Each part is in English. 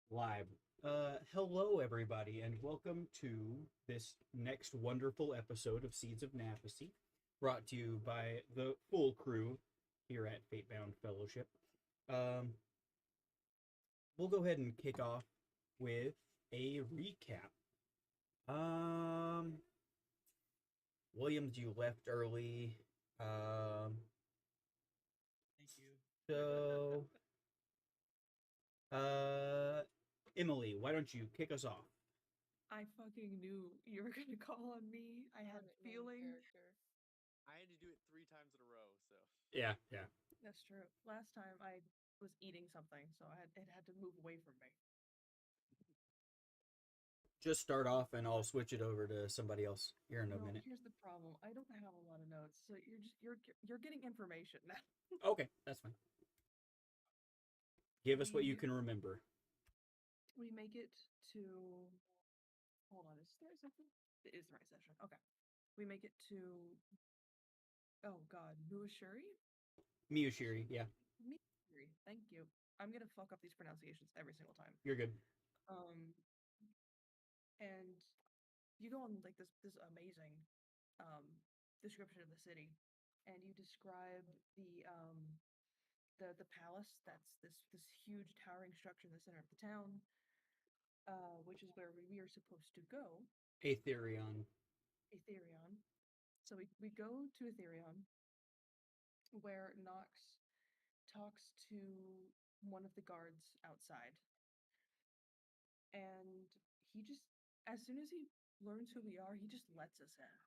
Live. Hello, everybody, and welcome to this next wonderful episode of Seeds of Naffisea, brought to you by the full crew here at Fatebound Fellowship. Um, we'll go ahead and kick off with a recap. Um, Williams, you left early. Um, Thank you. so, uh, Emily, why don't you kick us off? I fucking knew you were gonna call on me. I had a feeling. I had to do it 3 times in a row, so. Yeah. That's true. Last time I was eating something, so it had to move away from me. Just start off and I'll switch it over to somebody else here in a No, minute. here's the problem. I don't have a lot of notes, so you're getting information now. Okay, that's fine. Give us what you We can remember. we make it to. Hold on, is there something? It is the right session. Okay, we make it to. Oh God, Muashuri? Miyashiri, yeah, Muashuri. Thank you. I'm gonna fuck up these pronunciations every single time. you're good. Um, and you go on like this amazing um description of the city, and you describe the palace that's this huge towering structure in the center of the town, which is where we are supposed to go. Aetherion. Aetherion. So we go to Aetherion, where Nox talks to one of the guards outside, and he just, as soon as he learns who we are, he just lets us in.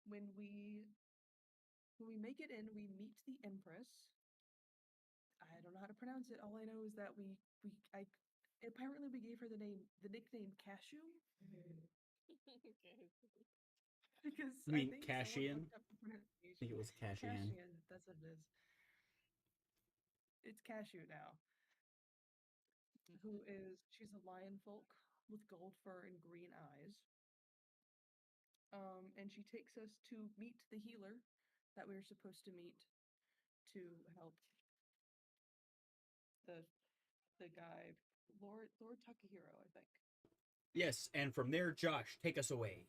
When we make it in, we meet the Empress. I don't know how to pronounce it. All I know is that we I apparently we gave her the nickname Cashew because You I mean think someone Cashian? fucked up the I think pronunciation. it was Cashian. Cashian, that's what it is. It's Cashew now. She's a lion folk with gold fur and green eyes. And she takes us to meet the healer that we were supposed to meet to help the the guy, Lord Takahiro, I think. Yes, and from there, Josh, take us away.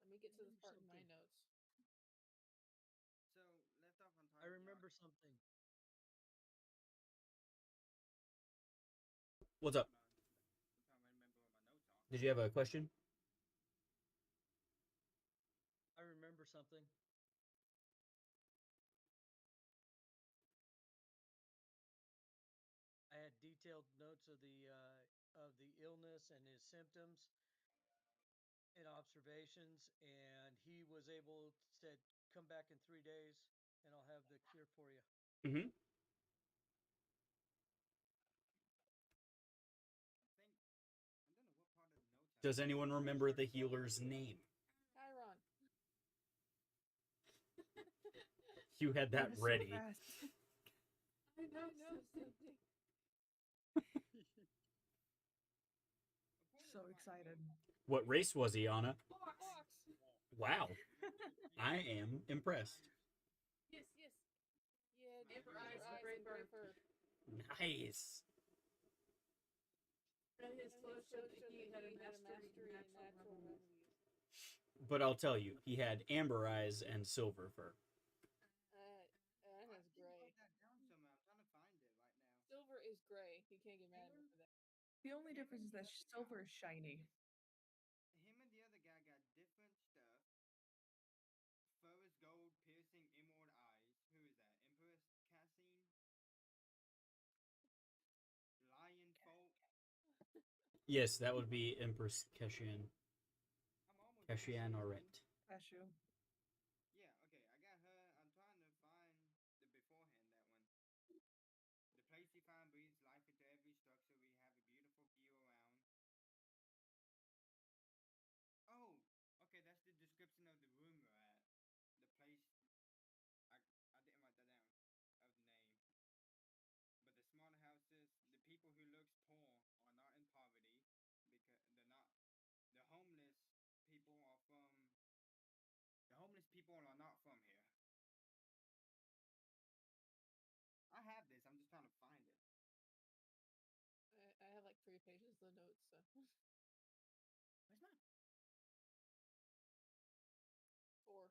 Let me get to this part in my notes. So, left off on time. I remember something. What's up? Did you have a question? I remember something. I had detailed notes of the illness and his symptoms and observations, and he was able said come back in 3 days, and I'll have the cure for you. Mm-hmm. Does anyone remember the healer's name? Chiron. You had that was ready. So fast. I know something. So excited. What race was he, Anna? Fox. Wow, I am impressed. Yes. Yeah, deeper eyes and gray fur. Nice. And his clothes showed that he had a mastery in natural remedies. But I'll tell you, he had amber eyes and silver fur. That has gray. Silver is gray. You can't get mad at me for that. The only difference is that silver is shiny. Him and the other guy got different stuff. Fur is gold, piercing emerald eyes. Who is that? Empress Cassine? Lion folk? Yes, that would be Empress Keshian. Keshian Oret. Cashew. Yeah, okay, I got her. I'm trying to find the beforehand that one. The place you find breathes life into every structure. We have a beautiful view around. Oh, okay, that's the description of the room we're at. The place. I didn't write that down of the name. But the small houses, the people who looks poor are not in poverty because they're not. The homeless people are from people are not from here. I have this. I'm just trying to find it. I have like 3 pages of notes, so. Where's mine? 4.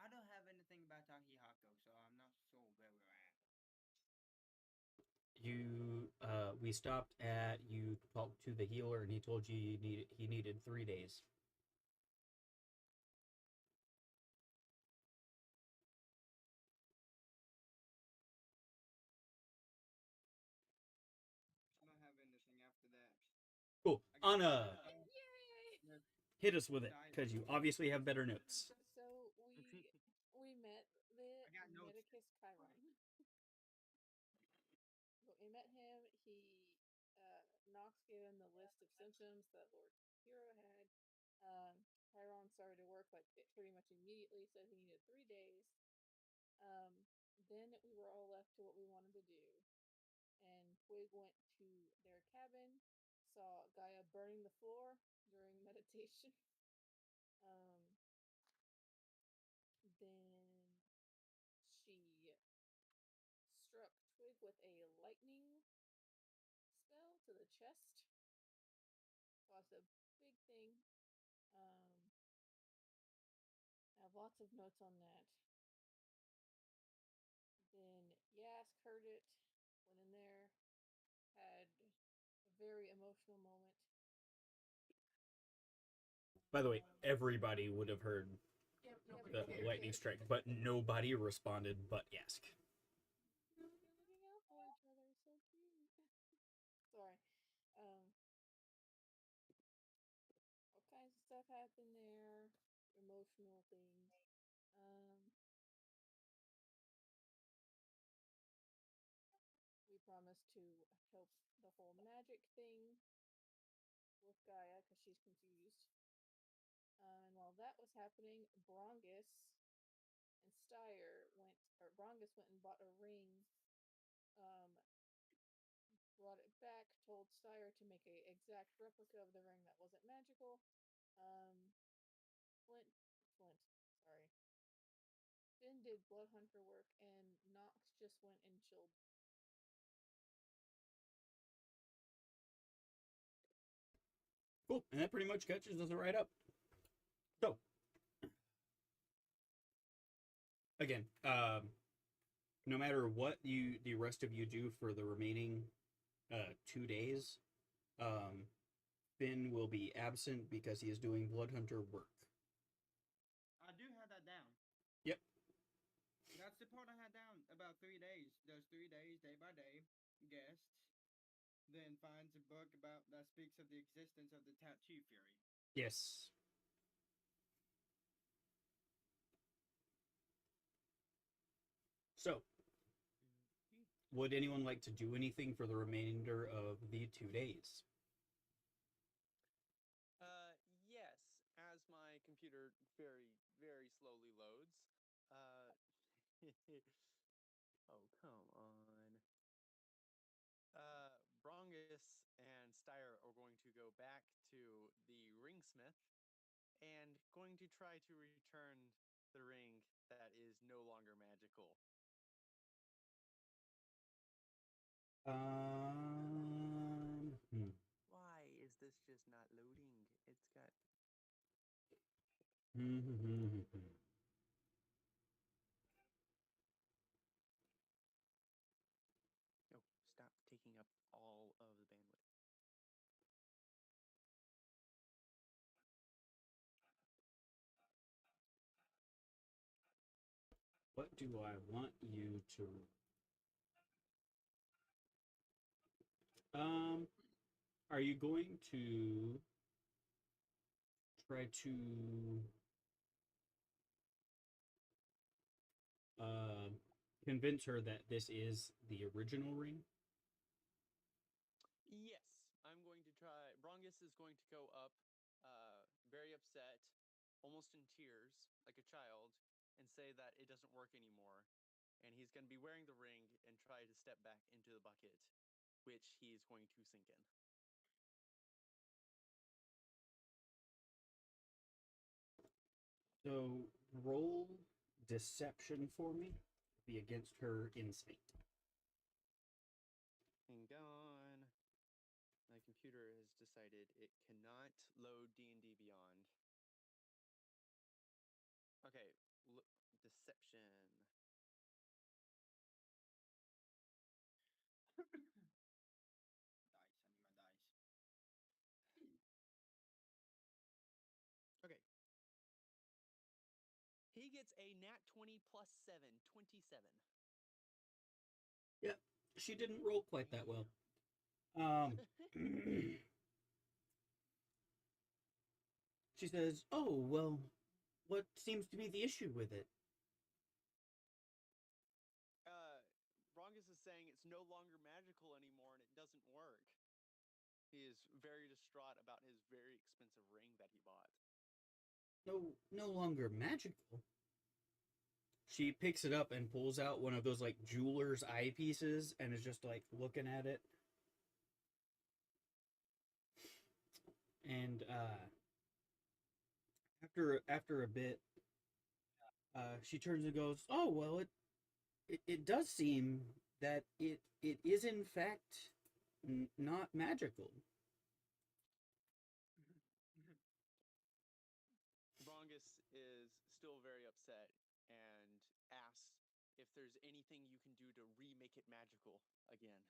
I don't have anything about Takihako, so I'm not sure where we're at. We stopped at, you talked to the healer and he told you he needed 3 days. I don't have anything after that. Cool. Anna, Yay! hit us with it, because you obviously have better notes. So we met the I got notes. Medicus Chiron. But we met him. Nox gave him the list of symptoms that Lord Hero had. Chiron started to work like pretty much immediately. Said he needed 3 days. Then we were all left to what we wanted to do. And Twig went to their cabin, saw Gaia burning the floor during meditation. Then she struck Twig with a lightning spell to the chest. Caused a big thing. I have lots of notes on that. Then Yask heard it, went in there, had a very emotional moment. By the way, everybody would have heard the lightning strike, but nobody responded but Yask. You're looking out for each other, so cute. Sorry. All kinds of stuff happened there. Emotional things. We promised to help the whole magic thing with Gaia because she's confused. And while that was happening, Brongus and Brongus went and bought a ring. Brought it back, told Steyer to make a exact replica of the ring that wasn't magical. Flint, sorry. Finn did blood hunter work, and Nox just went and chilled. Cool, and that pretty much catches us right up. So, again, no matter what the rest of you do for the remaining 2 days, Finn will be absent because he is doing blood hunter work. I do have that down. Yep. That's the part I had down. About 3 days. Those 3 days, day by day, guests. Then finds a book that speaks of the existence of the Tattoo Fury. Yes. So, would anyone like to do anything for the remainder of the 2 days? Yes. As my computer very, very slowly loads. Oh, come on. Brongus and Steyer are going to go back to the ringsmith and going to try to return the ring that is no longer magical. Why is this just not loading? It's got... Oh, stop taking up all of the bandwidth. What do I want you to... Are you going to try to convince her that this is the original ring? Yes, I'm going to try. Brongus is going to go up, very upset, almost in tears, like a child, and say that it doesn't work anymore. And he's going to be wearing the ring and try to step back into the bucket, which he's going to sink in. So roll deception for me. Be against her insight. Hang on. My computer has decided it cannot load D&D Beyond. Okay, deception. Okay. He gets a nat 20 plus 7, 27. Yeah, she didn't roll quite that well. She says, "Oh, well, what seems to be the issue with it?" Brongus is saying it's no longer magical anymore and it doesn't work. He is very distraught about his very expensive ring that he bought. No longer magical. She picks it up and pulls out one of those like jeweler's eyepieces and is just like looking at it. And after a bit, she turns and goes, "Oh well, it does seem that it is in fact not magical." Brongus is still very upset and asks if there's anything you can do to remake it magical again.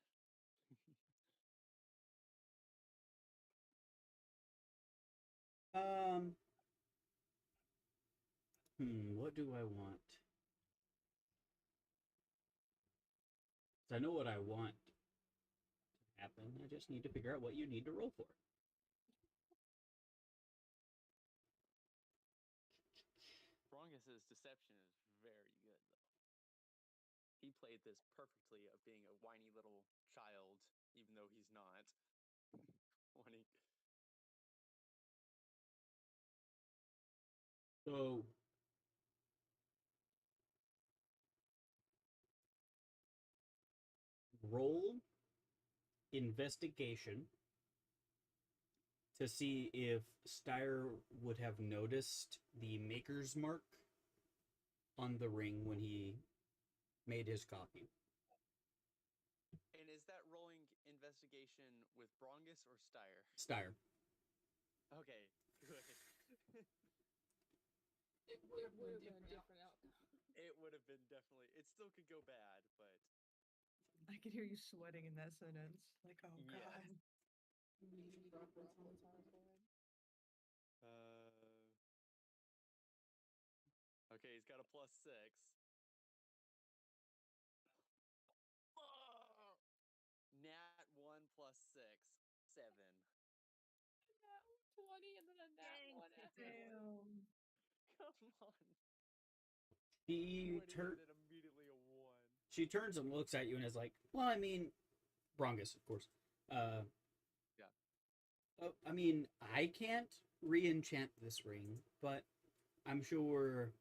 What do I want? I know what I want to happen. I just need to figure out what you need to roll for. Brongus's deception is very good, though. He played this perfectly of being a whiny little child, even though he's not. Whiny. So roll investigation to see if Styre would have noticed the maker's mark on the ring when he made his copy. And is that rolling investigation with Brongus or Styre? Styre. Okay, good. It would have been a different outcome. It would have been definitely. It still could go bad, but I could hear you sweating in that sentence. Like, oh Yeah. god. Okay, he's got a plus 6. Nat 1 plus 6, 7. Nat 20 and then a nat 1 after. Damn. Come on. He 20 and then immediately a 1. She turns and looks at you and is like, "Well, I mean, Brongus, of course. Yeah. I mean, I can't re-enchant this ring, but I'm sure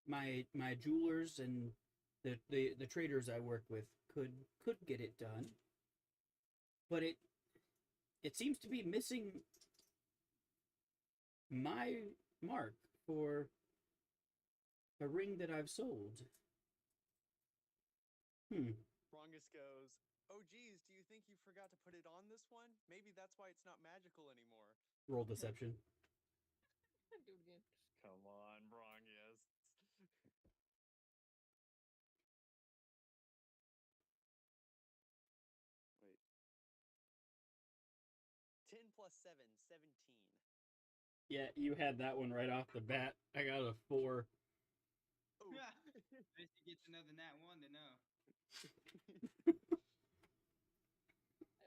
my jewelers and the traders I work with could get it done. But it seems to be missing my mark for a ring that I've sold." Brongus goes, "Oh geez, do you think you forgot to put it on this one? Maybe that's why it's not magical anymore." Roll deception. Do it again. Come on, Brongus. Wait. 10 plus 7, 17. Yeah, you had that one right off the bat. I got a 4. Oh. At least he gets another nat 1 to know. I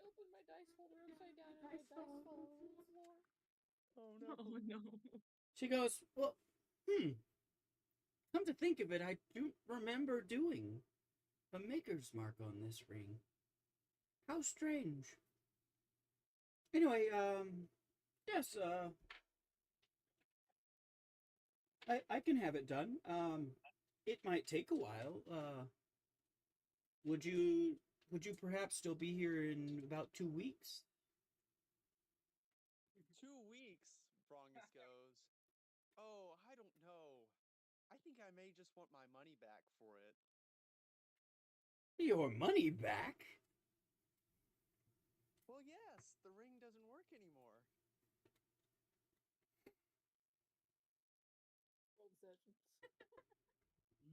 opened my dice folder upside down and my dice fell all over the floor. Oh no. Oh no. She goes, "Well, come to think of it, I do remember doing a maker's mark on this ring. How strange. Anyway, yes, I can have it done. It might take a while. Would you perhaps still be here in about 2 weeks?" 2 weeks, Brongus goes. Oh, I don't know. I think think I may just want my money back for it. Your money back? Well, yes, the ring doesn't work anymore. Old sessions.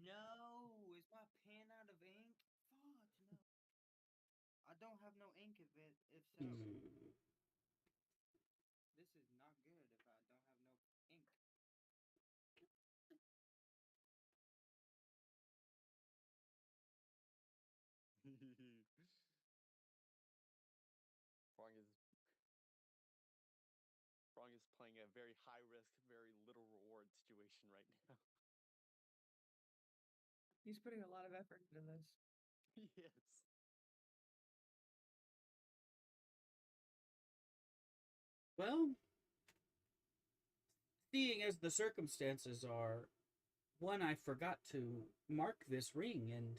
No, is my pen out of ink? Fuck no. I don't have no ink if so. Hmm. This is not good if I don't have no ink. Wrong is playing a very high risk, very little reward situation right now. He's putting a lot of effort into this. Yes. Well, seeing as the circumstances are, one, I forgot to mark this ring, and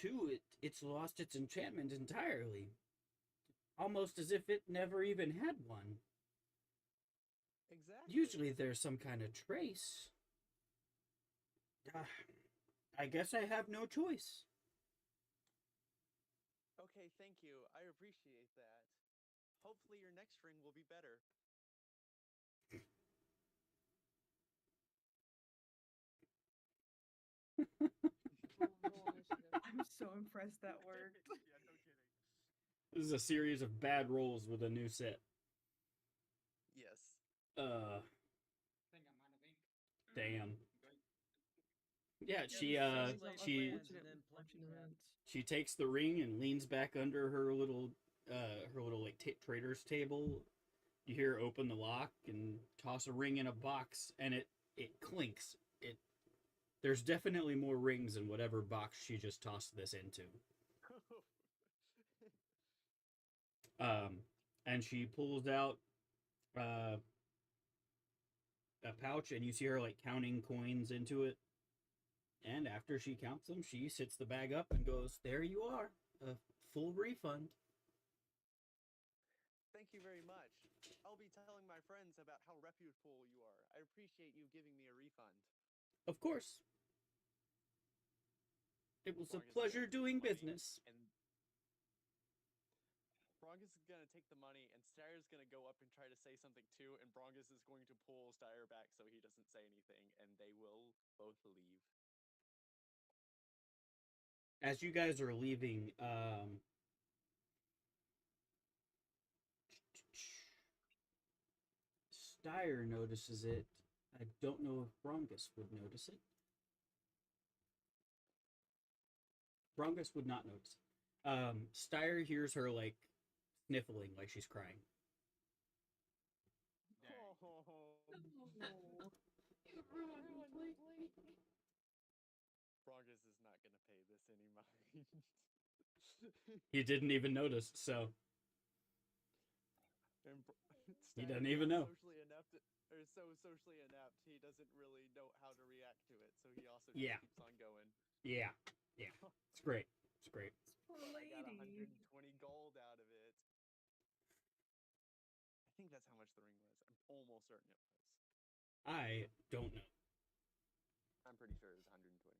two, it's lost its enchantment entirely. Almost as if it never even had one. Exactly. Usually there's some kind of trace. I guess I have no choice. Okay, thank you. I appreciate that. Hopefully your next ring will be better. Roll initiative. I'm so impressed that worked. Yeah, no kidding. This is a series of bad rolls with a new set. Yes. Think I'm out of ink. Damn. Great. Yeah, Series of she unfortunate, unfortunate events. she takes the ring and leans back under her little like trader's table. You hear her open the lock and toss a ring in a box, and it clinks. There's definitely more rings in whatever box she just tossed this into. And she pulls out uh, a pouch, and you see her like counting coins into it. And after she counts them, she sits the bag up and goes, "There you are, a full refund." Thank you very much. I'll be telling my friends about how reputable you are. I appreciate you giving me a refund. Of course. It was a Brongus is pleasure gonna take the doing money, business. And Brongus is gonna take the money, and Steyer's gonna go up and try to say something too, and Brongus is going to pull Steyer back so he doesn't say anything, and they will both leave. As you guys are leaving, Steyer notices it. I don't know if Brongus would notice it. Brongus would not notice it. Steyer hears her like sniffling, like she's crying. Dang. No. You ruined Everyone, Blake. Blake. Brongus is not gonna pay this any mind. He didn't even notice, so And he Steyer doesn't is even not know. socially inept, or so socially inept, he doesn't really know how to react to it. So he also just Yeah. keeps on going. Yeah, it's great. It's great. Poor But I got lady. 120 gold out of it. I think that's how much the ring was. I'm almost certain it was. I don't know. I'm pretty sure it was 120.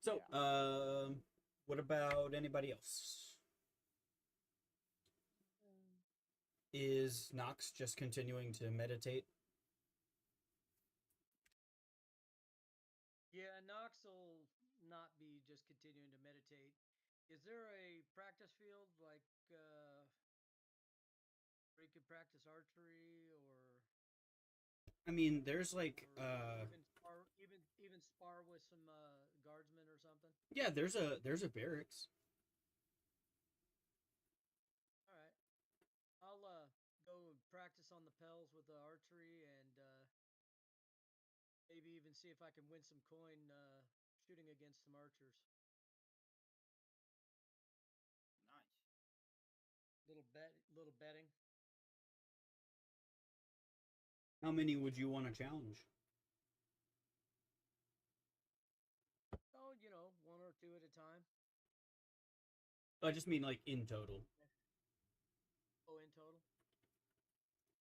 So, Yeah. what about anybody else? Is Nox just continuing to meditate? Yeah, Nox will not be just continuing to meditate. Is there a practice field like where you could practice archery or I mean, there's like even spar with some guardsmen or something? yeah, there's a barracks. All right, I'll go practice on the pels with the archery and maybe even see if I can win some coin shooting against some archers. Nice. Little betting. How many would you want to challenge? Oh, one or two at a time. I just mean like in total. Oh, in total?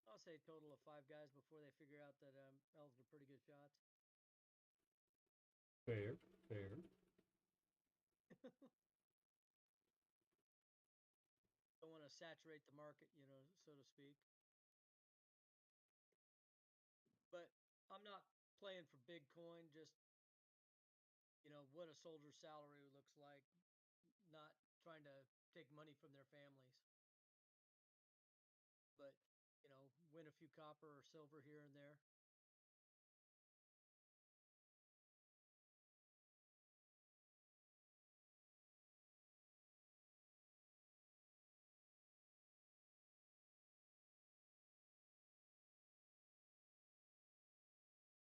Oh, say a total of 5 guys before they figure out that elves are pretty good shots. Fair, fair. Don't want to saturate the market, so to speak. But I'm not playing for big coin, just what a soldier's salary looks like, not trying to take money from their families. But, win a few copper or silver here and there.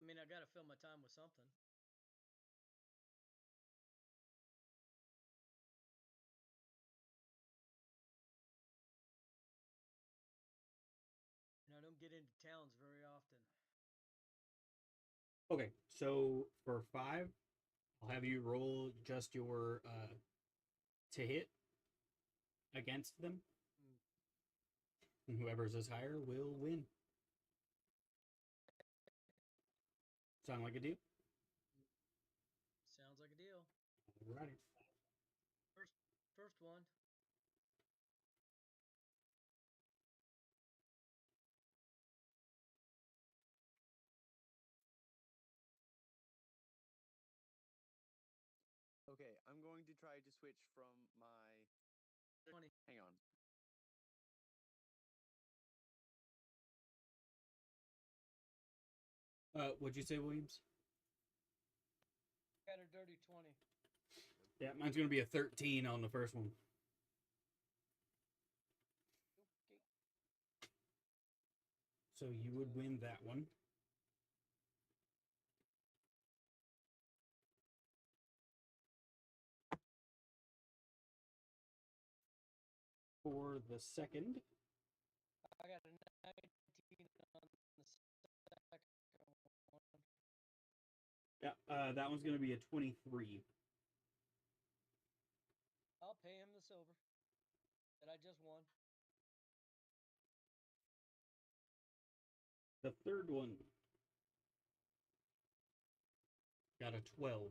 I mean, I got to fill my time with something. And I don't get into towns very often. Okay, so for 5, I'll have you roll just your to hit against them. And whoever's is higher will win. Sound like a deal? Sounds like a deal. Alrighty. First one. Okay, I'm going to try to switch from my. 20. Hang on. What'd you say, Williams? Got a dirty 20. Yeah, mine's gonna be a 13 on the first one. Okay. So you would win that one. For the second, I got a 19 on the second one. yeah, that one's gonna be a 23. I'll pay him the silver that I just won. The third one got a 12.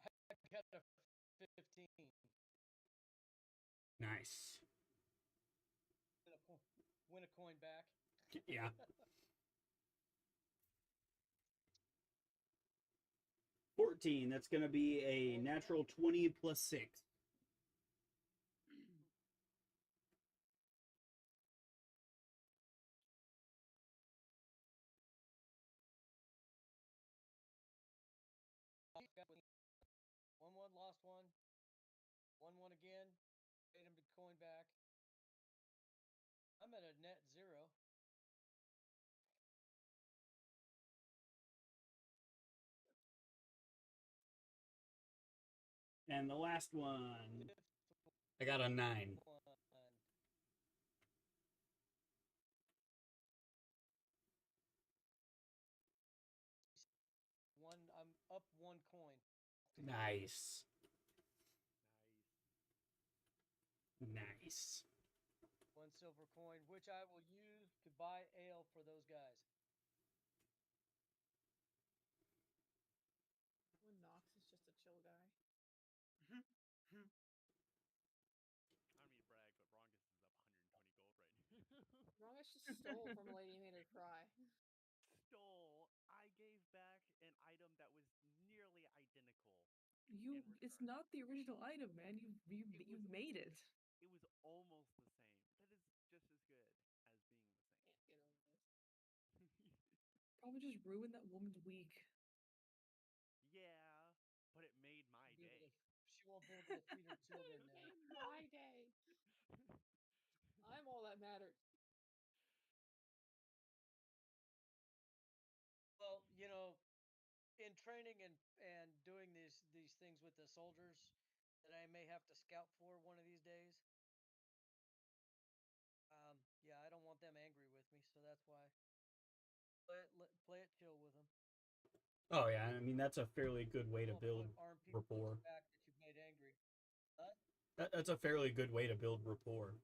I got a 15. Nice. Win a coin back. Yeah. 14. That's gonna be a natural 20 plus 6. Won one, lost one. Won one again. Paid him the coin back. I'm at a net 0. And the last one, I got a 9. I'm up 1 coin. Nice. Nice. 1 silver coin, which I will use to buy ale for those guys. When Knox is just a chill guy. I don't mean to brag, but Brongus is up 120 gold right now. Rongus just stole from a lady and made her cry. Stole. I gave back an item that was nearly identical. It's not the original item, man. You made it. It was almost the same. That is just as good as being the same. Can't get over this. Probably just ruined that woman's week. Yeah, but it made my day. She won't be able to feed her children now. Made my day. I'm all that mattered. Well, in training and doing these things with the soldiers that I may have to scout for one of these days. Yeah, I don't want them angry with me, so that's why play it chill with them. Oh yeah, I mean that's a fairly good way to Don't build put armed people rapport. back that you've made angry. That's a fairly good way to build rapport.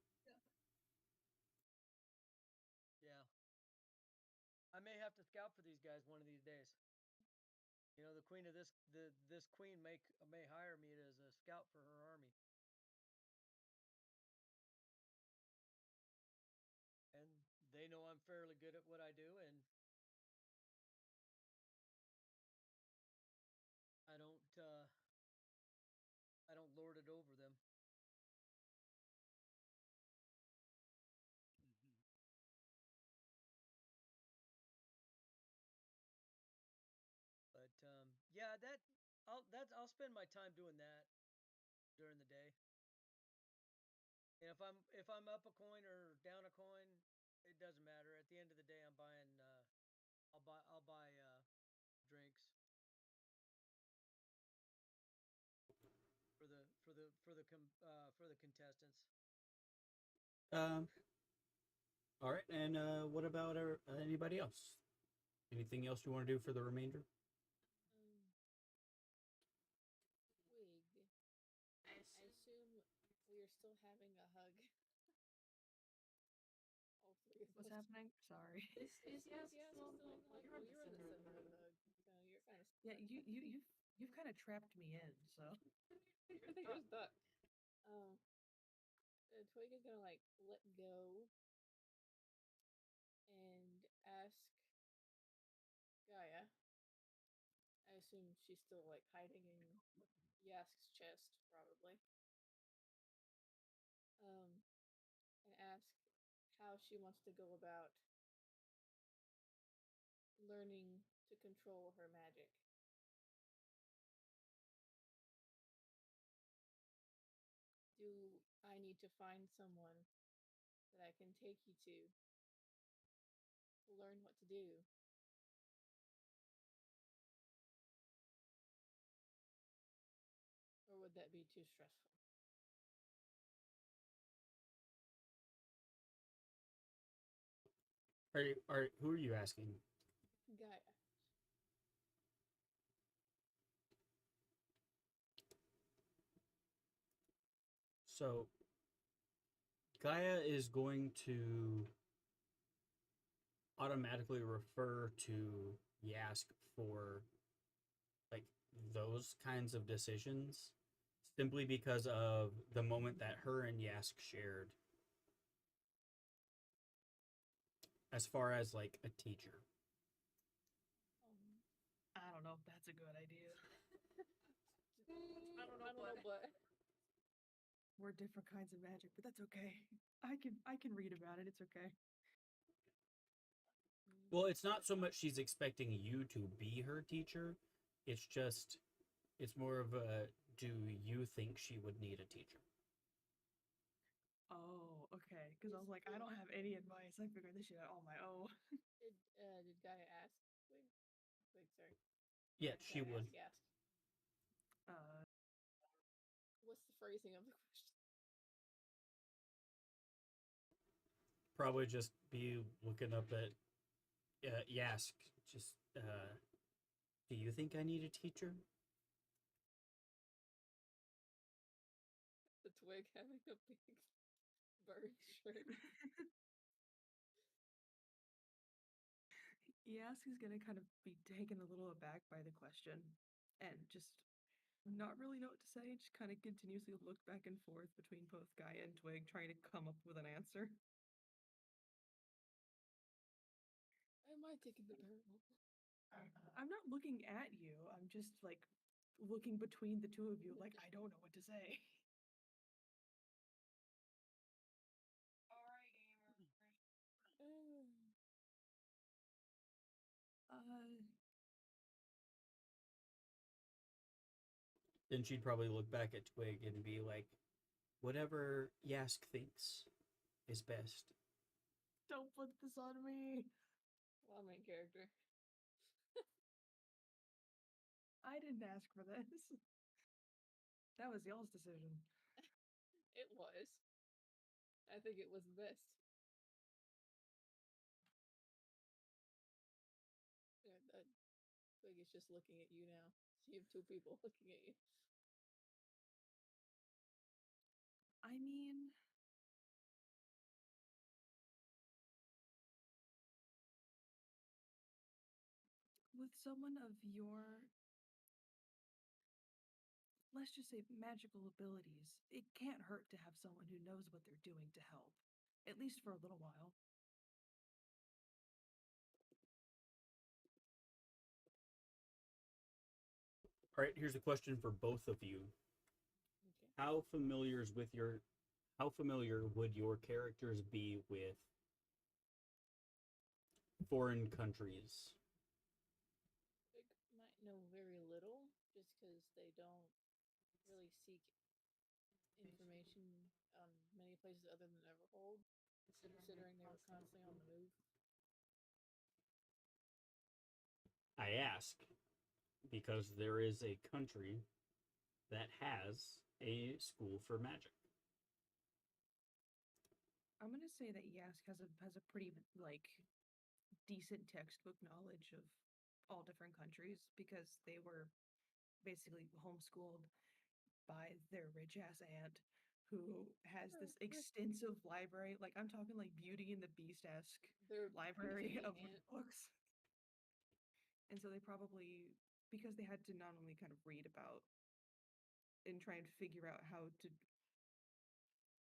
Yeah. I may have to scout for these guys one of these days. You know, the queen of this queen may hire me as a scout for her army. And they know I'm fairly good at what I do, and I don't lord it over them. But yeah, I'll spend my time doing that during the day. And if I'm up a coin or down a coin, it doesn't matter. At the end of the day, I'm buying. I'll buy drinks for the contestants. Um, all right, and what about anybody else? Anything else you want to do for the remainder? Wig. I assume we are still having a hug. All three of What's us. happening? Sorry. Yes, still in the hug. Well, you're in the center of the hug, so you're kind of. Yeah, you've kind of trapped me in. So You're stuck. Twig is gonna like let go and ask Gaia. I assume she's still like hiding in Yask's chest, probably. And ask how she wants to go about learning to control her magic. Do I need to find someone that I can take you to learn what to do? Or would that be too stressful? Who are you asking? Gaia. So Gaia is going to automatically refer to Yask for like those kinds of decisions simply because of the moment that her and Yask shared as far as like a teacher. I don't know if that's a good idea. I don't know, but We're different kinds of magic, but that's okay. I can read about it. It's okay. Well, it's not so much she's expecting you to be her teacher. It's just it's more of a do you think she would need a teacher? Oh, okay. Because I was like, I don't have any advice. I figured this shit out on my own. did Gaia ask? Wait, sorry. Yeah, she Gaia would. ask. Uh, What's the phrasing of the question? Probably just be looking up at Yask. Just do you think I need a teacher? The twig having a big bird shirt. Yask is gonna kind of be taken a little aback by the question, and just not really know what to say. Just kind of continuously look back and forth between both Gaia and Twig, trying to come up with an answer. Am I taking the barrel? I'm not looking at you. I'm just like looking between the two of you, like I don't know what to say. Uh, Then she'd probably look back at Twig and be like, whatever Yask thinks is best. don't put this on me. Well, main character. I didn't ask for this. That was y'all's decision. It was. I think it was the best. Twig is just looking at you now. So you have two people looking at you. I mean, with someone of your, let's just say, magical abilities, it can't hurt to have someone who knows what they're doing to help, at least for a little while. All right, here's a question for both of you. Okay. How familiar would your characters be with foreign countries? Big might know very little just because they don't really seek information on many places other than Everhold, considering they were constantly on the move. I ask because there is a country that has a school for magic. I'm gonna say that Yask has a pretty like decent textbook knowledge of all different countries because they were basically homeschooled by their rich ass aunt who has this extensive library. Like I'm talking like Beauty and the Beast esque Their library boutique of aunt. books. And so they probably, because they had to not only kind of read about and try and figure out how to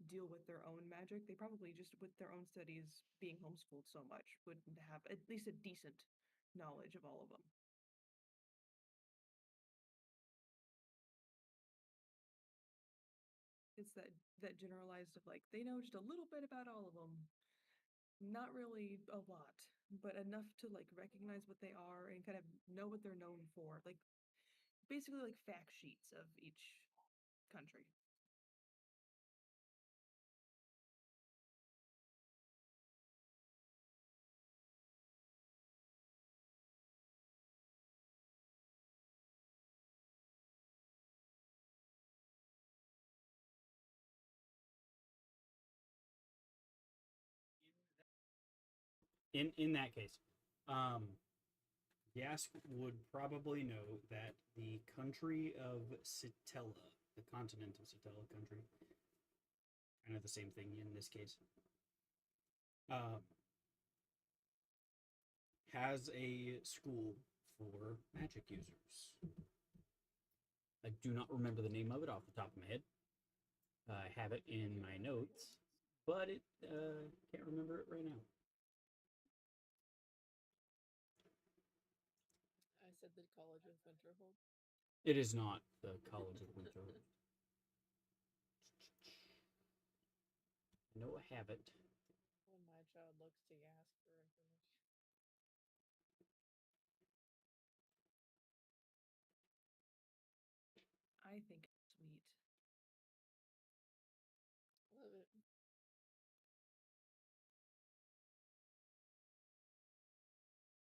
deal with their own magic, they probably just with their own studies being homeschooled so much would have at least a decent knowledge of all of them. It's that generalized of like they know just a little bit about all of them, not really a lot, but enough to like recognize what they are and kind of know what they're known for, like basically like fact sheets of each country. In that case, um, Yask would probably know that the country of Sitella, the continent of Sitella country, kind of the same thing in this case, um, has a school for magic users. I do not remember the name of it off the top of my head. I have it in my notes, but it can't remember it right now. I said the College of Winterhold. It is not the College of Winter. I know I have it. When my child looks to ask for information. I think it's sweet. Love it.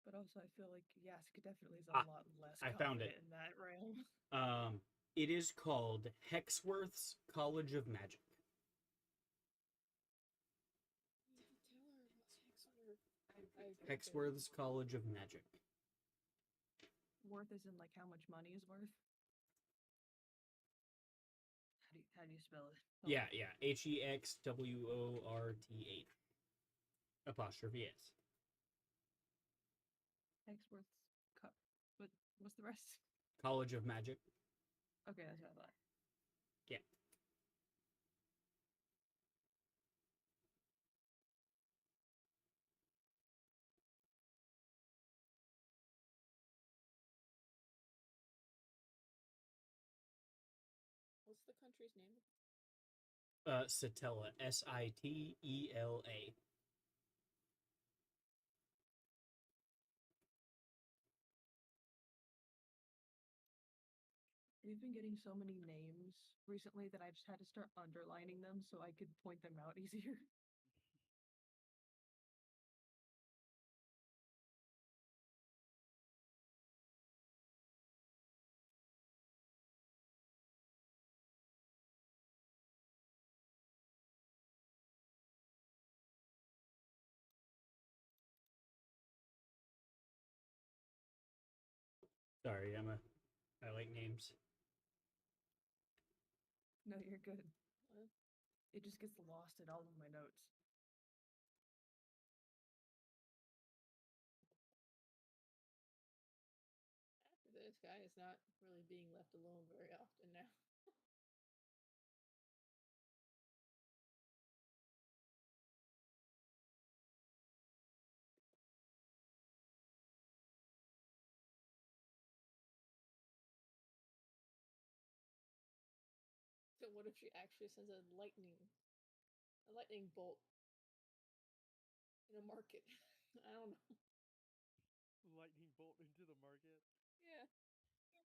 But also I feel like Yask definitely is a Ah, lot less I found confident it. in that realm. It is called Hexworth's College of Magic. You need to tell her about Hexworth. I agree. Hexworth's College of Magic. Worth is in like how much money is worth? How do you spell it? Oh, Yeah, yeah. Hexworth apostrophe S. Hexworth's cup. But what's the rest? College of Magic. Okay, that's what I thought. Yeah. What's the country's name? Sitella. Sitela. We've been getting so many names recently that I just had to start underlining them so I could point them out easier. Sorry, I like names. No, you're good. What? it just gets lost in all of my notes. After this guy is not really being left alone very often now. So what if she actually sends a lightning bolt in a market? I don't know. Lightning bolt into the market. Yeah.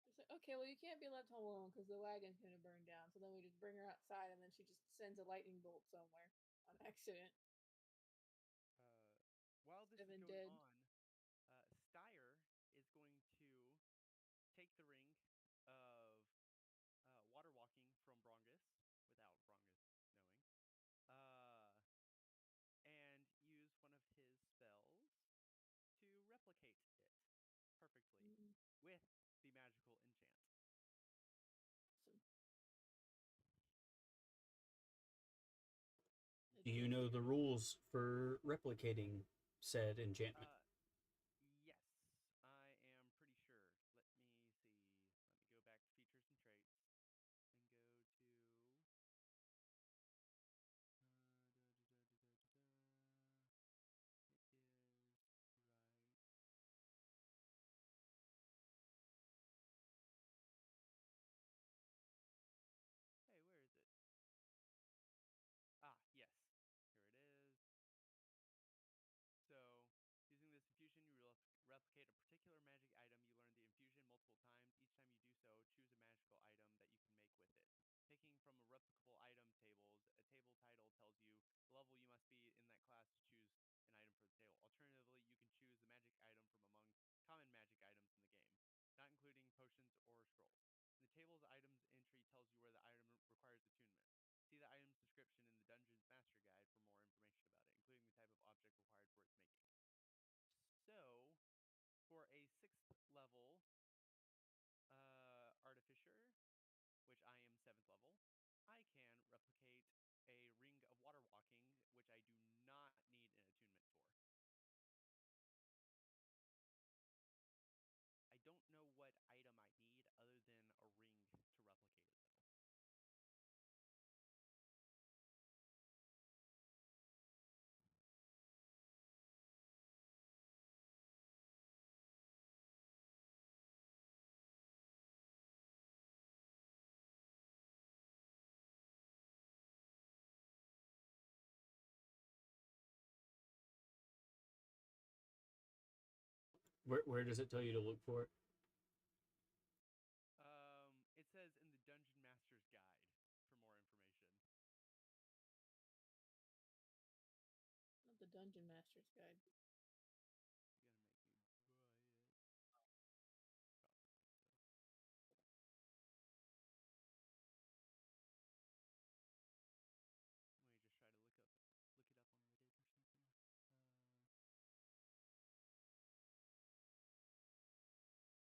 It's like, okay, well, you can't be left alone because the wagon's going to burn down. So then we just bring her outside and then she just sends a lightning bolt somewhere on accident. While this is Seven going dead. on, Styre is going to take the ring of water walking from Brongus without Brongus knowing, uh, and use one of his spells to replicate it perfectly with the magical enchant. Awesome. Do you know the rules for replicating said enchantment? Yes, I am pretty sure. Let me see. Let me go back to features and traits and go to. It is right. Hey, where is it? Ah, yes. Here it is. So, using this infusion, you replicate a particular magic item. You learn the infusion multiple times. Each time you do so, choose a magical item that you can make with it. Picking from a replicable item tables, a table title tells you the level you must be in that class to choose an item for the table. Alternatively, you can choose the magic item from among common magic items in the game, not including potions or scrolls. The table's items entry tells you where the item requires attunement. See the item's description in the Dungeon's Master Guide for more information about it, including the type of object required for its making. So, for a 6th level Artificer, which I am 7th level, I can replicate a ring of water walking, which I do not need an attunement for. I don't know what item I need other than a ring to replicate it, though. Where does it tell you to look for it? It says in the Dungeon Master's Guide for more information. Not the Dungeon Master's Guide. You're gonna make me buy it. Probably not, though. Let me just try to look it up on Reddit or something. Uh,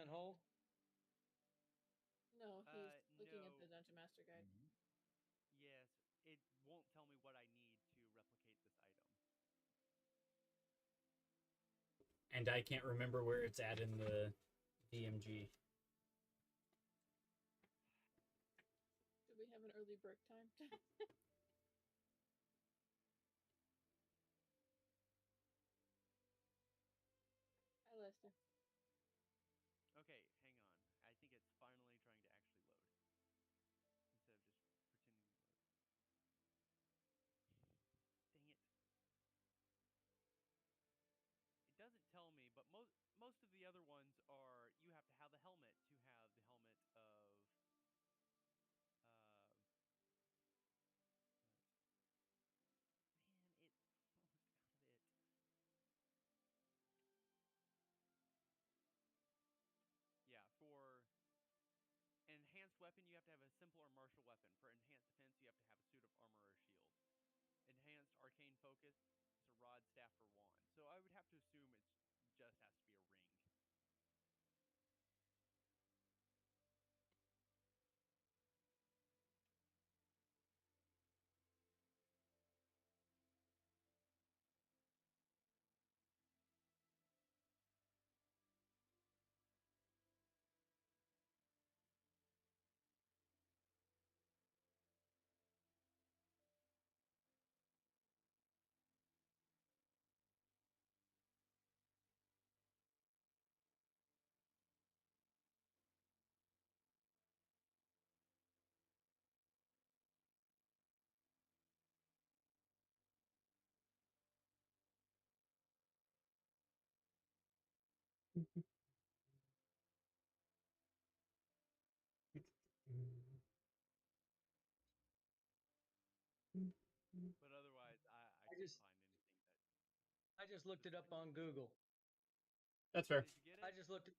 on hold? No, he's looking at the No. Dungeon Master guide. Yes, it won't tell me what I need to replicate this item. And I can't remember where it's at in the DMG. Do we have an early break time? Hi, Lester. Okay, hang on. I think it's finally trying to actually load instead of just pretending to load. Dang it! It doesn't tell me, but most of the other ones are you have to have the helmet to have the helmet of man, it almost out of it. Yeah, for enhanced weapon, you have to have a simple or martial weapon. For enhanced defense, you have to have a suit of armor or a shield. Enhanced arcane focus, a rod, staff, or wand. So I would have to assume it just has to be a ring. But otherwise, I I can't just find anything that. I just looked it up on Google. That's fair. Did you get I it? just looked.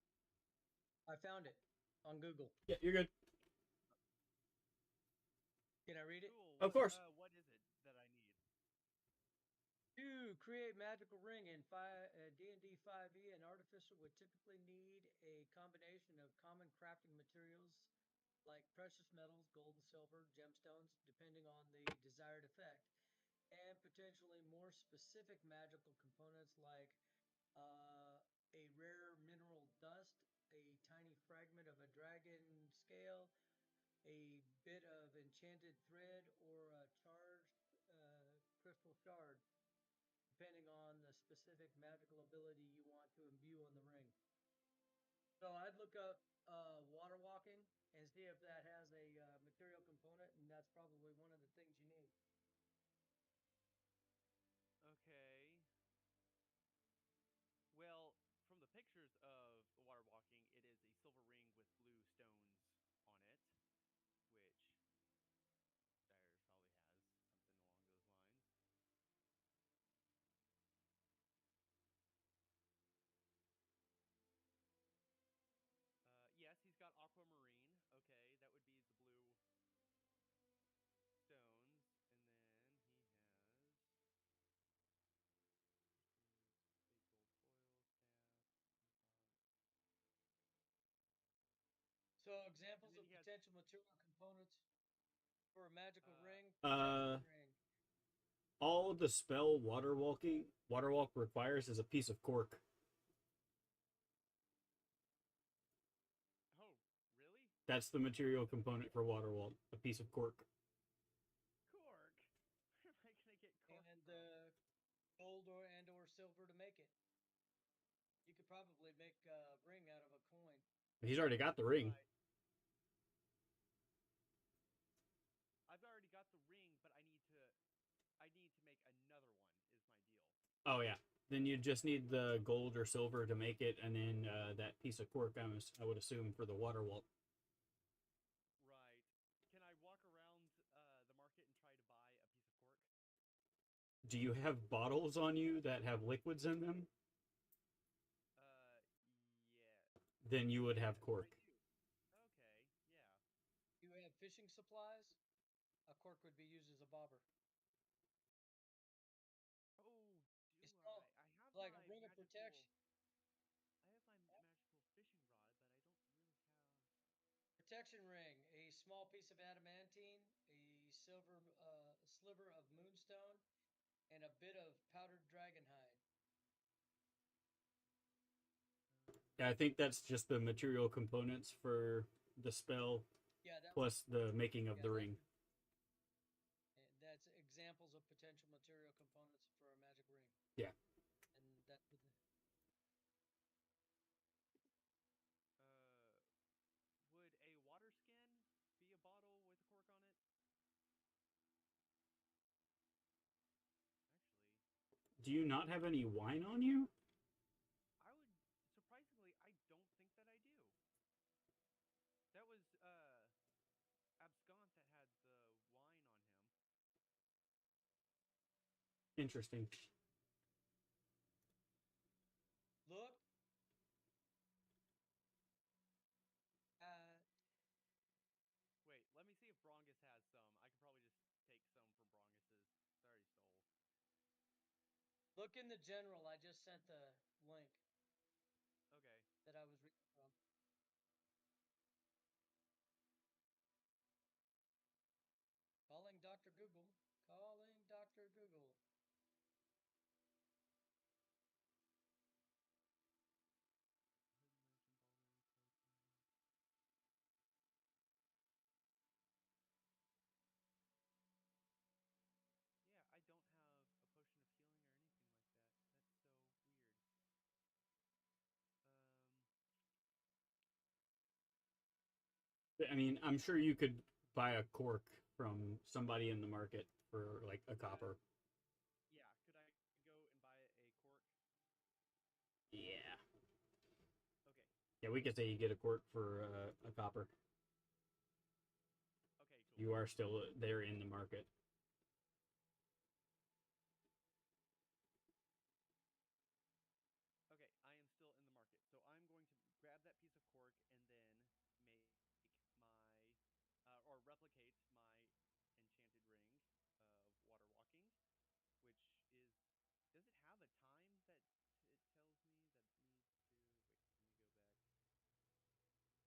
I found it on Google. Yeah, you're good. Can I read it? Cool. Of course. What is it that I need? To create magical ring in D&D 5e, an artificer would typically need a combination of common crafting materials like precious metals, gold and silver, gemstones, depending on the desired effect, and potentially more specific magical components like a rare mineral dust, a tiny fragment of a dragon scale, a bit of enchanted thread, or a charged crystal shard, depending on the specific magical ability you want to imbue on the ring. So I'd look up water walking and see if that has a material component, and that's probably one of the things you need. Okay. Well, from the pictures of the water walking, it is a silver ring with blue stones on it, which Dyers probably has something along those lines. Yes, he's got aquamarine. Okay, that would be the blue stones, and then he has So and examples then of he has potential material components for a magical uh ring, Uh, protection ring. all the spell water walk requires is a piece of cork. oh, really? That's the material component for water walk, a piece of cork. Cork. Where am I gonna get cork And from? gold or silver to make it. You could probably make a ring out of a coin. He's already got the ring. Right. I've already got the ring, but I need to make another one is my deal. Oh yeah. Then you just need the gold or silver to make it, and then that piece of cork. I would assume for the water walk. Right. Can I walk around the market and try to buy a piece of cork? Do you have bottles on you that have liquids in them? Uh, yeah. Then you would have Yes, I cork. do. Okay, yeah. You have fishing supplies. A cork would be used as a bobber. Oh, do It's I? like a I ring of have my protection. magical fishing rod, but I protection ring, a small piece of adamantine, a silver sliver of moonstone, and a bit of powdered dragonhide. Yeah, I think that's just the material components for the spell Yeah, that plus the making of yeah the that ring. that's examples of potential material components for a magic ring, Yeah. and that Would a water skin be a bottle with a cork on it? Actually, Do you not have any wine on you? I would surprisingly, I don't think that I do. That was Abscont that had the wine on him. Interesting. look at Wait, let me see if Brongus has some. I could probably just take some from Brongus's. I already stole. look in the general. I just sent the link Okay. that I was reading from. Calling Dr. Google. Calling Dr. Google. Hidden legend ballroom skeleton. Yeah, I don't have a potion of healing or anything like that. That's so weird. Um, I mean, I'm sure you could buy a cork from somebody in the market for like a yeah, copper. yeah. Could I go and buy a cork? Yeah. Okay, Yeah, we could say you get a cork for a copper. okay, cool. You are still there in the market. Okay, I am still in the market. So I'm going to grab that piece of cork and then make my, or replicate my enchanted ring of water walking, which is, does it have a time that it tells me that it needs to,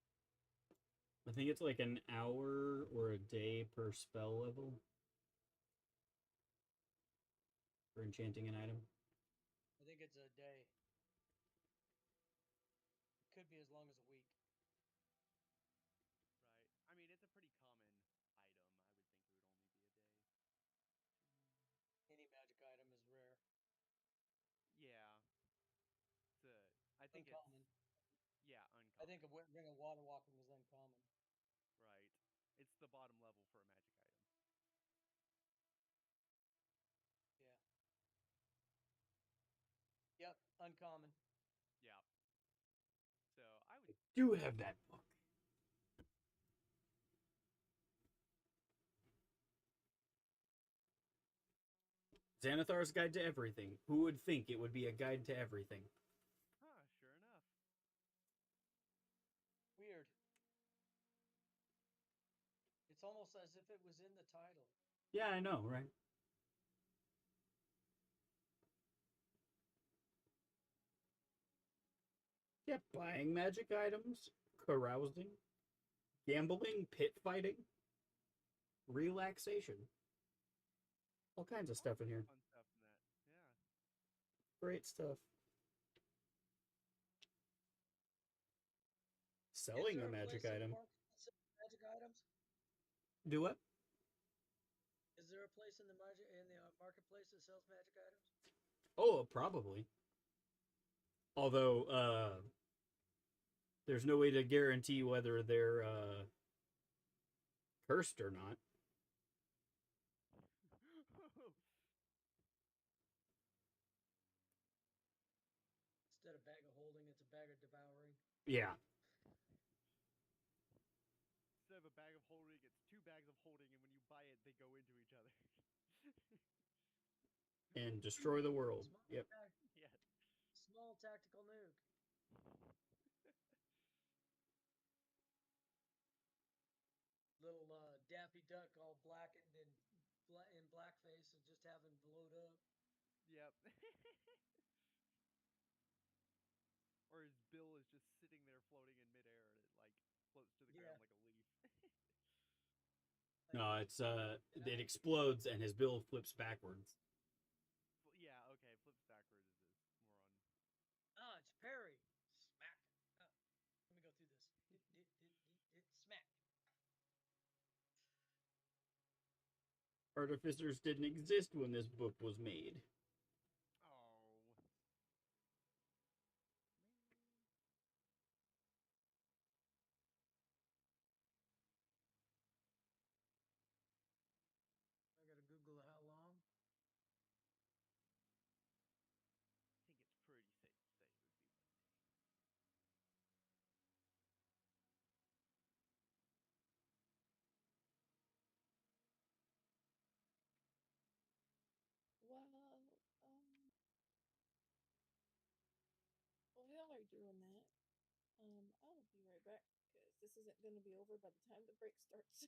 wait, let me go back. I think it's like an hour or a day per spell level for enchanting an item. I think it's a day. It could be as long as a week. Right. I mean, it's a pretty common item. I would think it would only be a day. Any magic item is rare. Yeah. It's a, I think it's, Uncommon. yeah, I think uncommon. a ring of water walking is uncommon. Right. It's the bottom level for a magic item. Yeah. Yep, uncommon. Yeah. So I would, I do have that book. Xanathar's Guide to Everything. Who would think it would be a guide to everything? huh, sure enough. Weird. It's almost as if it was in the title. Yeah, I know, right? Yeah, buying magic items, carousing, gambling, pit fighting, relaxation. All kinds of All stuff in sorts of here. fun stuff in that. Yeah. Great stuff. Is Selling a there a magic place in the item. market that sells magic items? Do what? Is there a place in the marketplace that sells magic items? Oh, probably. Although, there's no way to guarantee whether they're cursed or not. Instead of bag of holding, it's a bag of devouring. Yeah, Instead of a bag of holding, it's two bags of holding, and when you buy it, they go into each other. and destroy the world. Yep. Yes. Small tactical nuke. Little Daffy Duck all blackened and in blackface and just having blowed up. Yep. Or his bill is just sitting there floating in midair, and it like floats to the Yeah. ground like a leaf. No, it's it explodes and his bill flips backwards. Yeah, okay, flips backwards is more on. Ah, it's parry. Smack. Let me go through this. Smack. Artificers didn't exist when this book was made. Oh. Man. I gotta Google how long. I think it's pretty safe to say it would be 1 day. Well, while y'all are doing that, I'll be right back because this isn't going to be over by the time the break starts.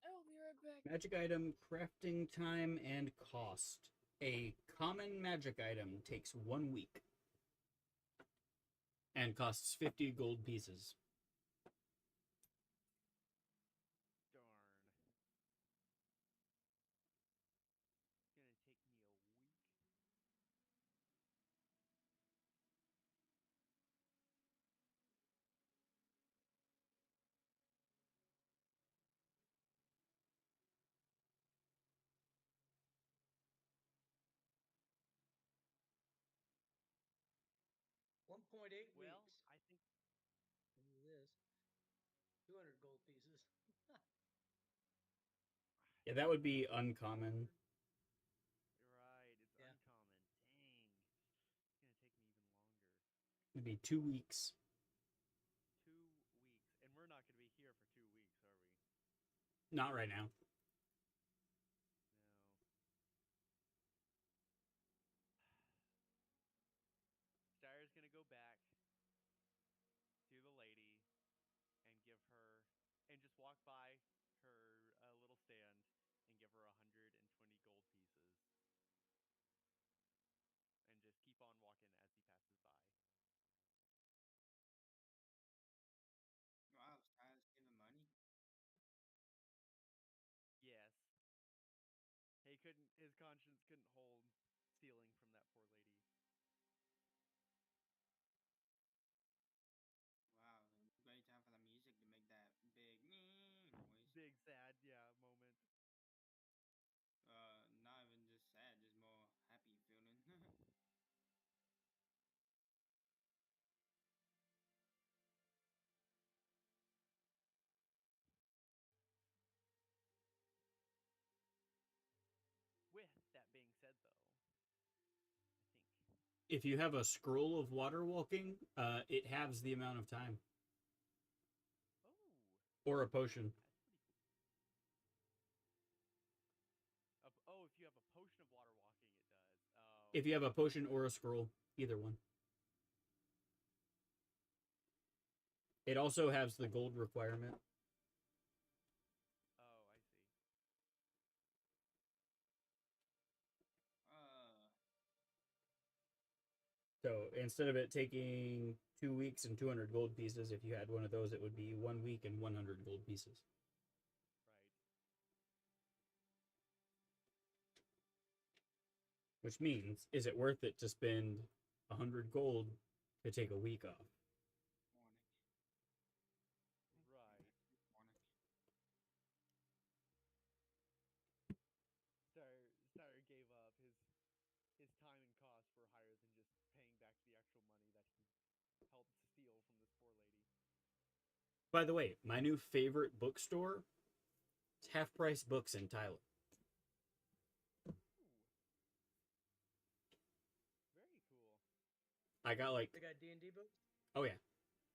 I will be right back. Magic item, crafting time, and cost. A common magic item takes 1 week and costs 50 gold pieces. Darn. It's gonna take me a week. $1.8 Well, weeks. I think Look at this. 200 gold pieces. Yeah, that would be uncommon. you're right. It's Yeah. uncommon. Dang. It's gonna take me even longer. It'd be 2 weeks. 2 weeks, and we're not gonna be here for 2 weeks, are we? Not right now. No. Styra's gonna go back to the lady and give her, and just walk by her little stand and give her 120 gold pieces, and just keep on walking as he passes by. Wow, Sky's giving money. Yes. He couldn't. His conscience couldn't hold stealing from that poor lady. Wow, great time for the music to make that big noise. Big sad, yeah, moment. Not even just sad, just more happy feeling. With that being said, though, I think. If you have a scroll of water walking, it halves the amount of time. Oh, Or a potion. that's pretty cool. Oh, if you have a potion of water walking, it does. Oh, If you have a potion or a scroll, either one. It also has the gold requirement. oh, I see. uh, So instead of it taking 2 weeks and 200 gold pieces, if you had one of those, it would be 1 week and 100 gold pieces. Right. Which means, is it worth it to spend 100 gold to take a week off? morning. Right. Morning. Star gave up. His time and cost were higher than just paying back the actual money that he helped steal from this poor lady. By the way, my new favorite bookstore is Half Price Books in Tyler. Ooh, very cool. I got like, They got D&D books? oh yeah,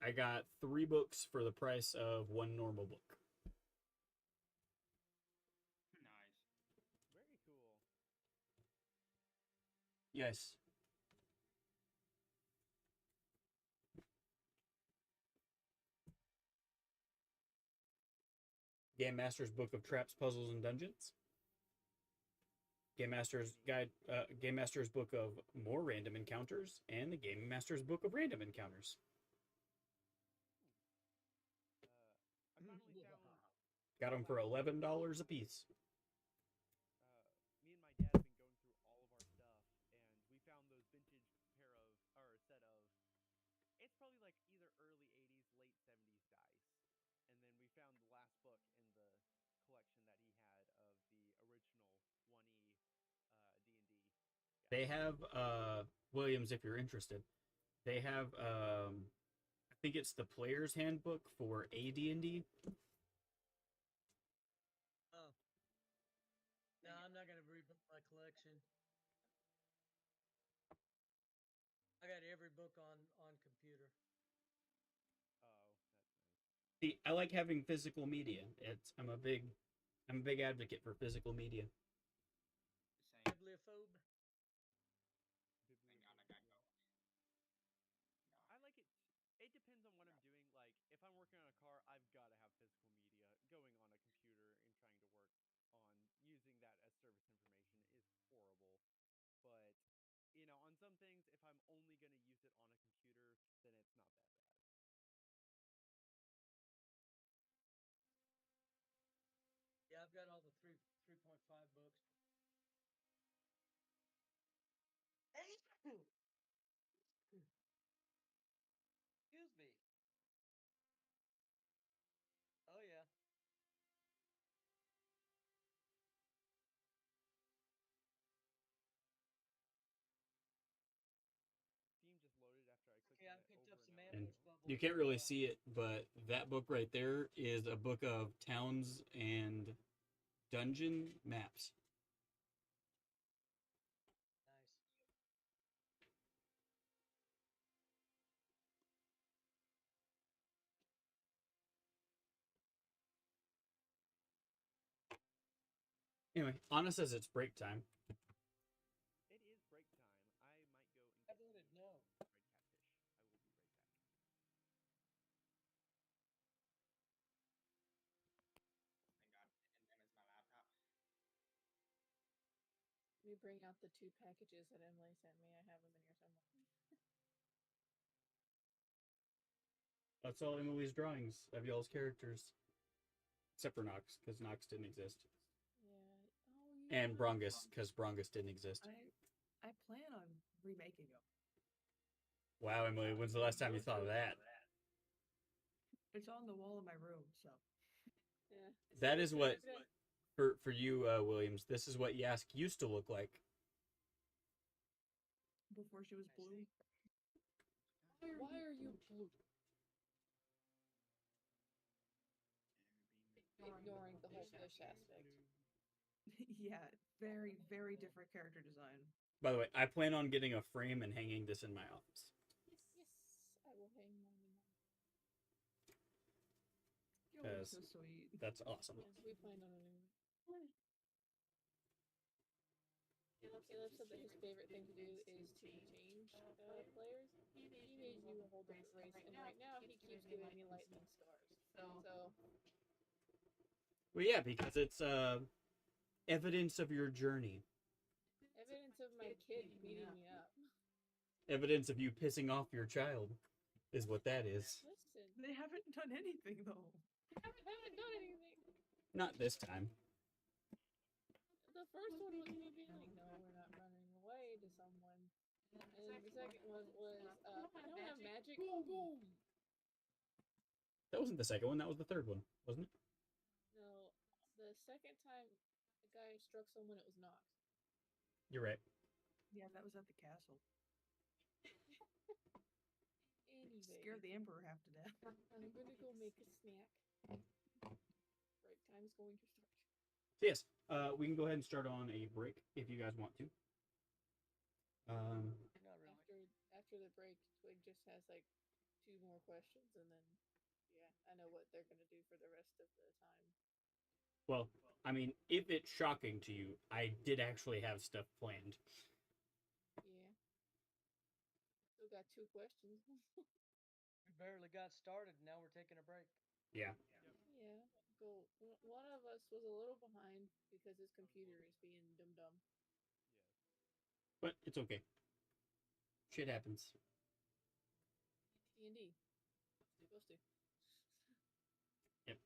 I got 3 books for the price of one normal book. Nice. Very cool. Yes. Game Master's Book of Traps, Puzzles, and Dungeons. Game Master's Game Master's Book of More Random Encounters, and the Game Master's Book of Random Encounters. I finally found Got them for $11 a piece. Me and my dad have been going through all of our stuff, and we found those vintage pair of or set of. It's probably like either early '80s, late '70s dice, and then we found the last book in the collection that he had of the original 1E D&D. They have Williams, if you're interested. They have I think it's the player's handbook for AD&D. Oh. No, I'm not gonna reboot my collection. I got every book on computer. Oh, that's nice. See, I like having physical media. I'm a big advocate for physical media. Same. Bibliophobe. Thank God I got go. I like it. It depends on what I'm doing. Like, if I'm working on a car, I've got to have physical media. Going on a computer and trying to work on using that as service information is horrible. But, on some things, if I'm only going to use it on a computer, then it's not that bad. Yeah, I've got all the 3.5 books. Excuse me. Oh yeah. Steam just loaded after I clicked Okay, I on it picked over up some and over. And ambush bubbles. you can't really see it, but that book right there is a book of towns and dungeon maps. Nice. Anyway, Anna says it's break time. It is break time. I might go and I get voted some no. red catfish. I will be right back. Thank God. And then it's my laptop. Let me bring out the 2 packages that Emily sent me. I have them in here somewhere. That's all Emily's drawings of y'all's characters. Except for Nox, because Nox didn't exist. Yeah. Oh, And yeah. Brongus, because Brongus didn't exist. I plan on remaking them. Wow, Emily, when's the last time you thought of that? It's on the wall in my room, so Yeah. That is what, Okay. for you, Williams, this is what Yask used to look like. before she was blue. Why are you blue? Ignoring the whole fish aspect. Yeah, very, very different character design. By the way, I plan on getting a frame and hanging this in my office. Yes, I will hang mine in mine. You're Because so sweet. that's awesome. Yes, we plan on it anyway. Caleb said that his favorite thing to do is to change players. He made you a whole different race, and right now he keeps giving me lightning scars. So, Well, yeah, because it's evidence of your journey. evidence of my kid beating me up. Evidence of you pissing off your child is what that is. Listen, They haven't done anything though. I haven't done anything. Not this time. The first one was me being like, no, we're not running away to someone. And the second one was, I don't have magic. Boom, boom. That wasn't the second one, that was the third one, wasn't it? No, the second time the guy struck someone, it was Nox. You're right. Yeah, that was at the castle. Anyway, Scared the emperor half to death. I'm gonna go make a snack. Break time's going to start. So yes, we can go ahead and start on a break if you guys want to. Not really. After the break, Twig just has like 2 more questions, and then yeah, I know what they're gonna do for the rest of the time. Well, I mean, if it's shocking to you, I did actually have stuff planned. Yeah. Still got 2 questions. We barely got started. Now we're taking a break. Yeah. Yeah. Go. One of us was a little behind because his computer is being dumb. Yes. But it's okay. Shit happens. D&D. Supposed to. Yep.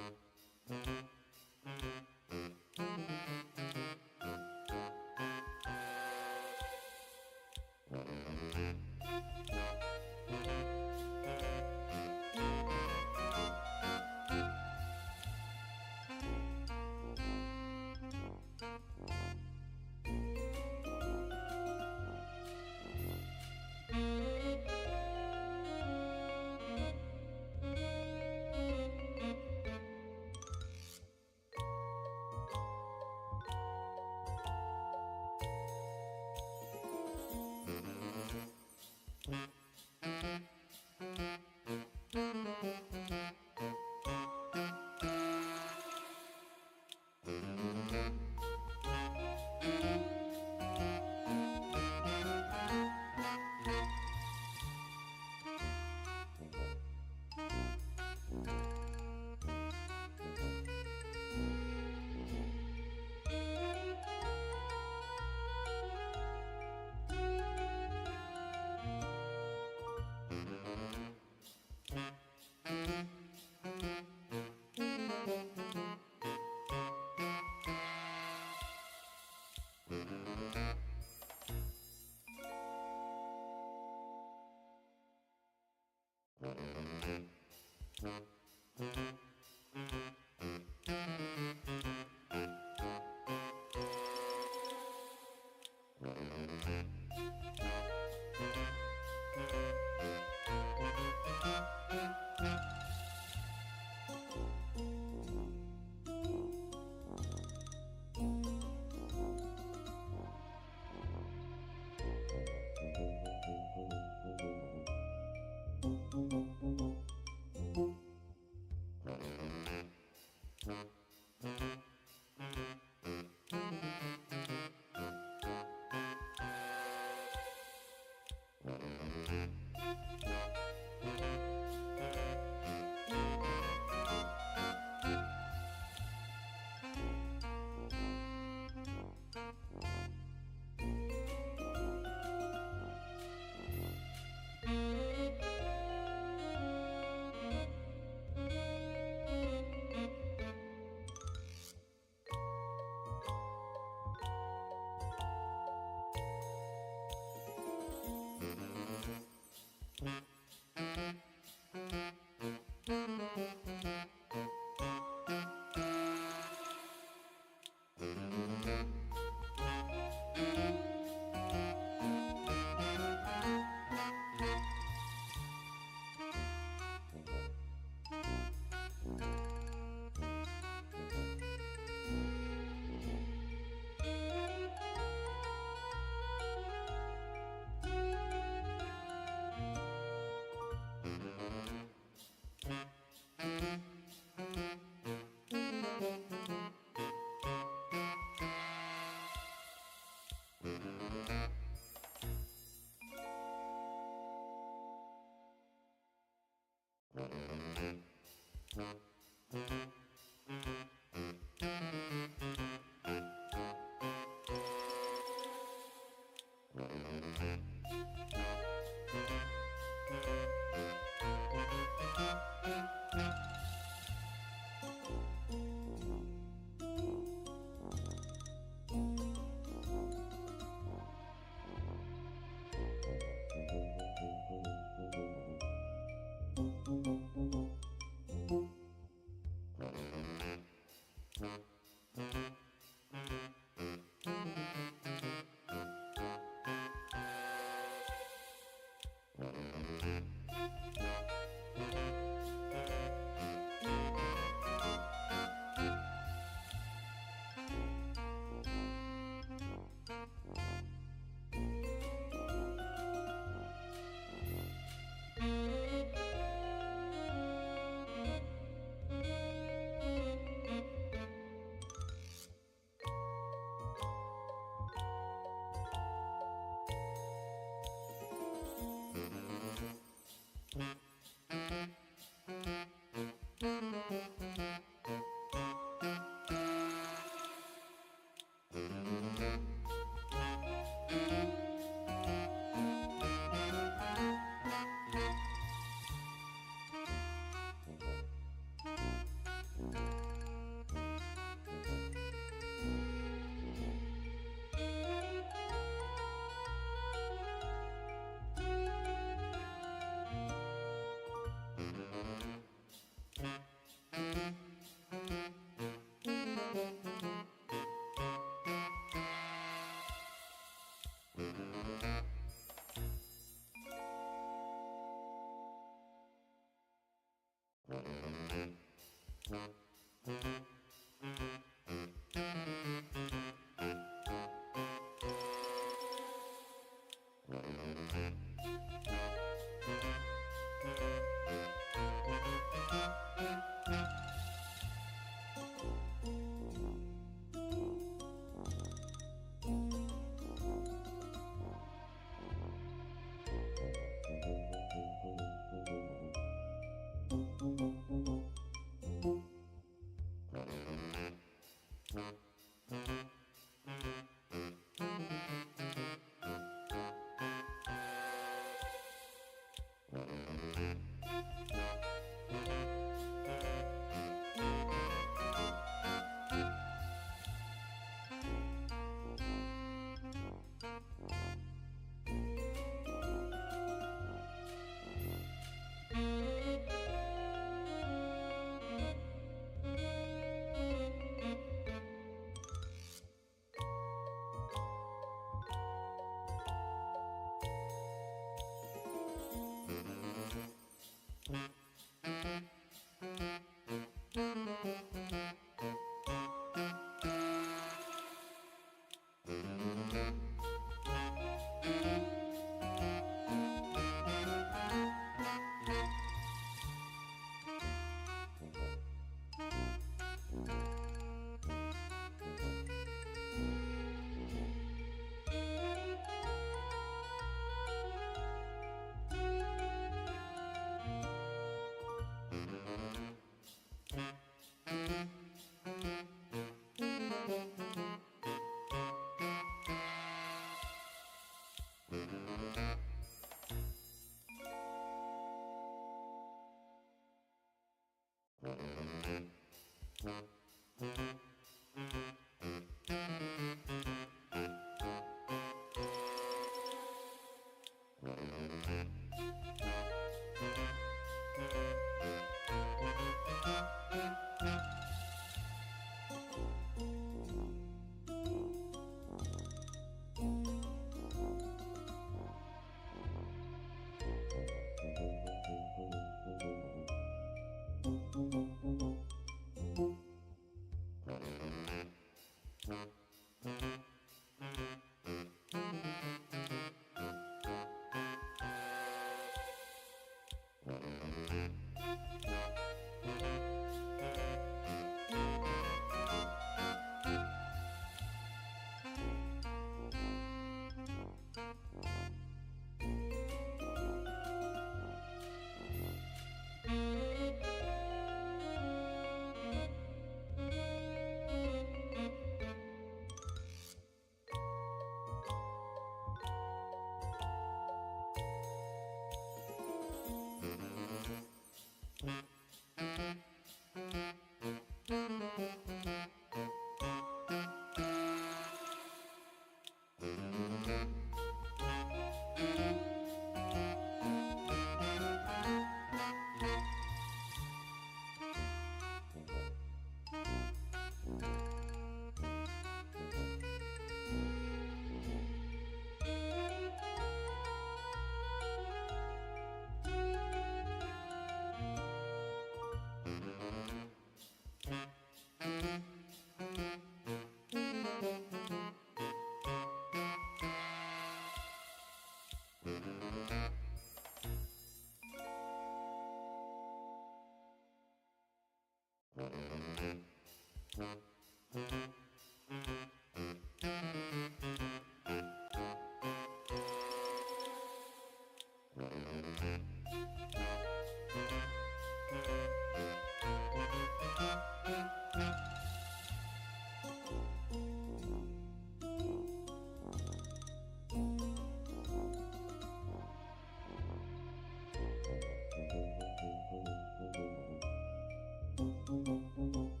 I blame my tools.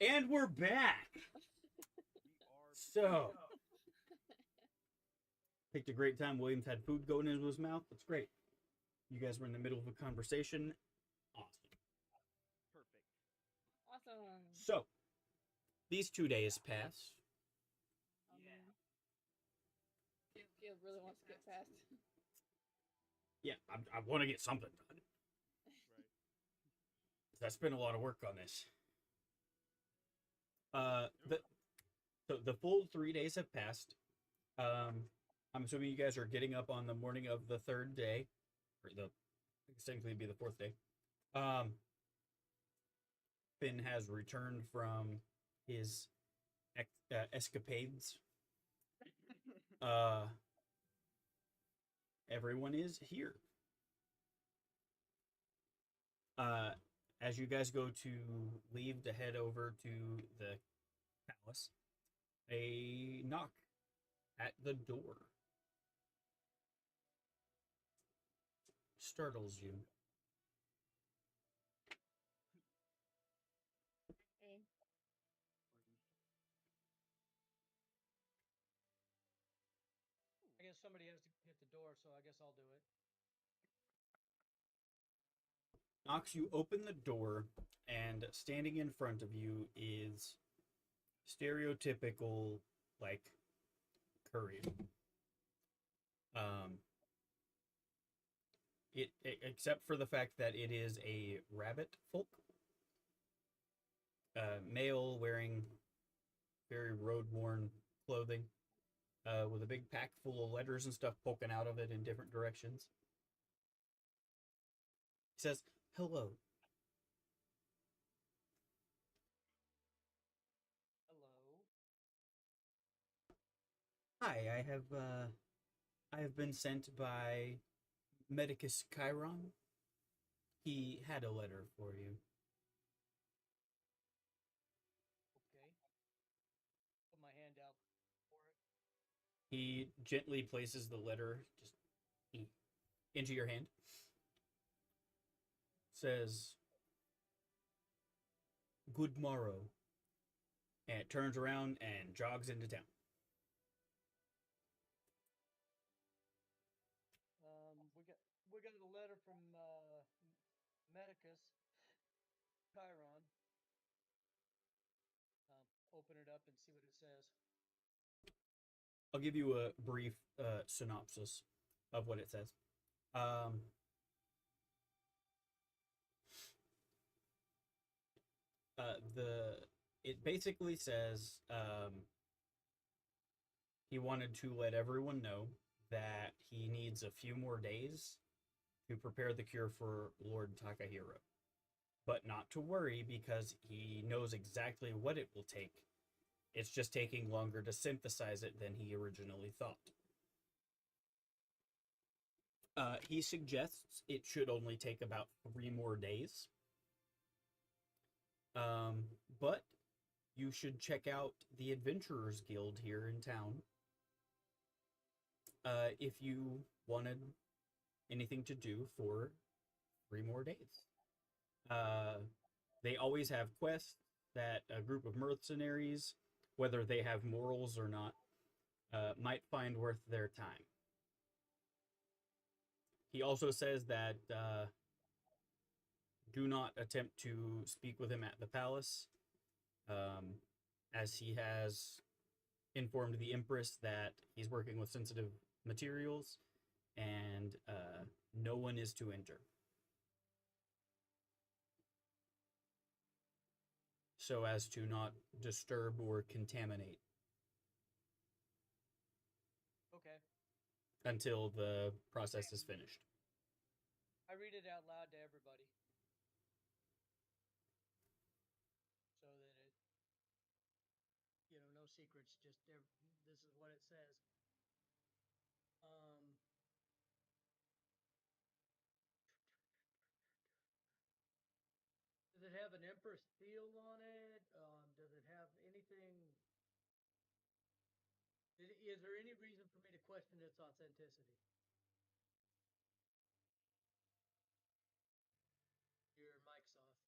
And we're back. So, picked a great time. Williams had food going into his mouth. That's great. You guys were in the middle of a conversation. Awesome. Perfect. Awesome. So, these 2 days pass. Field really wants to get fast. Yeah, I want to get something done. Right. I spent a lot of work on this. The full 3 days have passed. I'm assuming you guys are getting up on the morning of the third day, or the technically be the fourth day. Finn has returned from his escapades. Everyone is here. As you guys go to leave to head over to the palace, a knock at the door startles you. Okay. I guess somebody has to hit the door, so I guess I'll do it. Knox, you open the door, and standing in front of you is stereotypical, like, courier. Except for the fact that it is a rabbit folk, male wearing very road-worn clothing, with a big pack full of letters and stuff poking out of it in different directions. He says, "Hello." Hello. Hi, I have been sent by Medicus Chiron. He had a letter for you. Okay. Put my hand out for it. He gently places the letter just into your hand. Says, "Good morrow." And it turns around and jogs into town. We got a letter from Medicus Chiron. Open it up and see what it says. I'll give you a brief synopsis of what it says. It basically says he wanted to let everyone know that he needs a few more days to prepare the cure for Lord Takahiro, but not to worry because he knows exactly what it will take. It's just taking longer to synthesize it than he originally thought. He suggests it should only take about 3 more days. But you should check out the Adventurers Guild here in town. If you wanted anything to do for 3 more days. They always have quests that a group of mercenaries, whether they have morals or not, might find worth their time. He also says that do not attempt to speak with him at the palace, as he has informed the Empress that he's working with sensitive materials and no one is to enter. So as to not disturb or contaminate Okay. until the process is finished. I read it out loud to everybody. So that it, no secrets, just this is what it says. Does it have an Empress seal on it? Does it have anything? Is there any reason for me to question its authenticity? Your mic's off.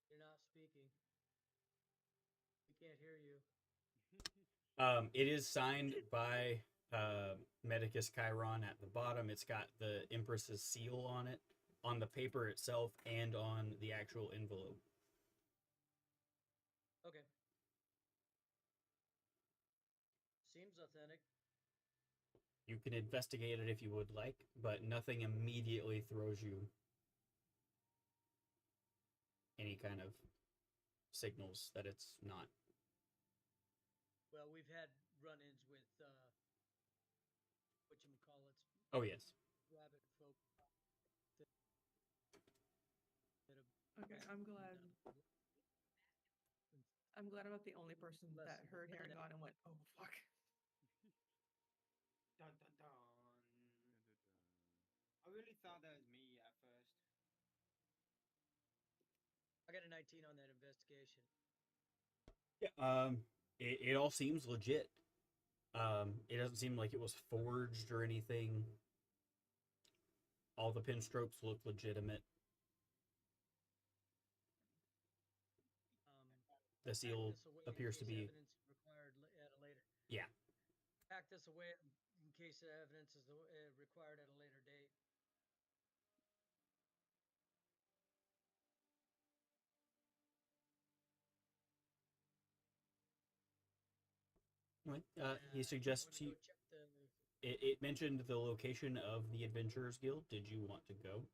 You're not speaking. We can't hear you. It is signed by Medicus Chiron at the bottom. It's got the Empress's seal on it, on the paper itself, and on the actual envelope. Okay. Seems authentic. You can investigate it if you would like, but nothing immediately throws you any kind of signals that it's not. Well, we've had run-ins with whatchamacallits. Oh, yes. Rabbit folk. Okay, I'm glad. I'm glad I'm not the only person that heard Herringon and went, "Oh fuck." Dun dun dun. I really thought that was me at first. I got a 19 on that investigation. Yeah, it all seems legit. It doesn't seem like it was forged or anything. All the pen strokes look legitimate. The seal appears to be. Evidence required at a later. Yeah. Pack this away in case the evidence is required at a later date. He suggests you. It mentioned the location of the Adventurers Guild. Did you want to go?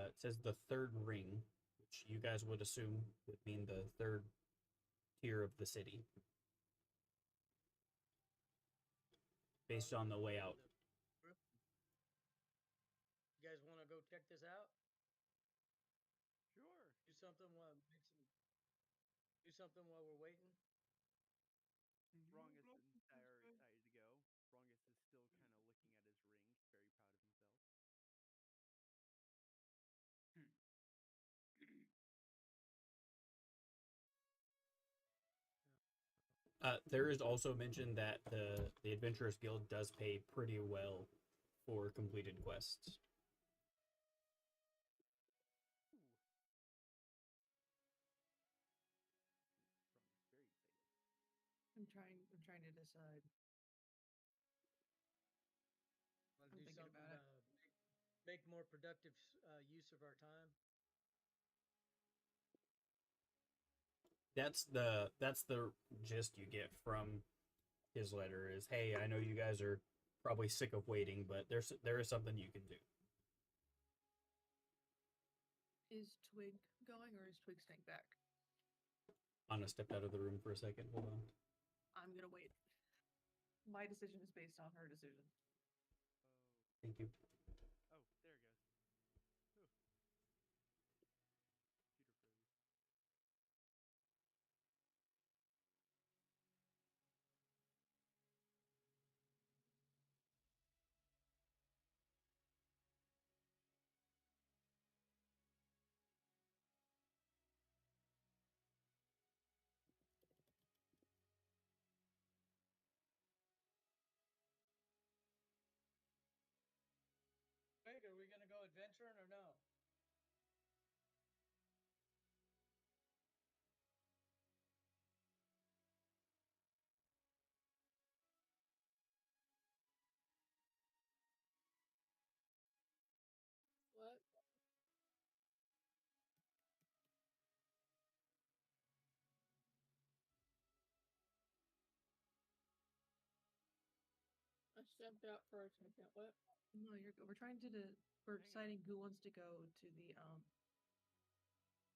It says the third ring, which you guys would assume would mean the third tier of the city, based on the layout. You guys want to go check this out? Sure. Do something while we're waiting. Brongus and I are excited to go. Brongus is still kind of looking at his ring, very proud of himself. There is also mentioned that the Adventurers Guild does pay pretty well for completed quests. I'm trying to decide. Want to do something to make more productive use of our time. That's the gist you get from his letter is, hey, I know you guys are probably sick of waiting, but there is something you can do. Is Twig going or is Twig staying back? Anna stepped out of the room for a second. Hold on. I'm gonna wait. My decision is based on her decision. Thank you. Oh, there it goes. Ooh. Stepped out for a second. What? No, we're trying to we're Hang on. deciding who wants to go to the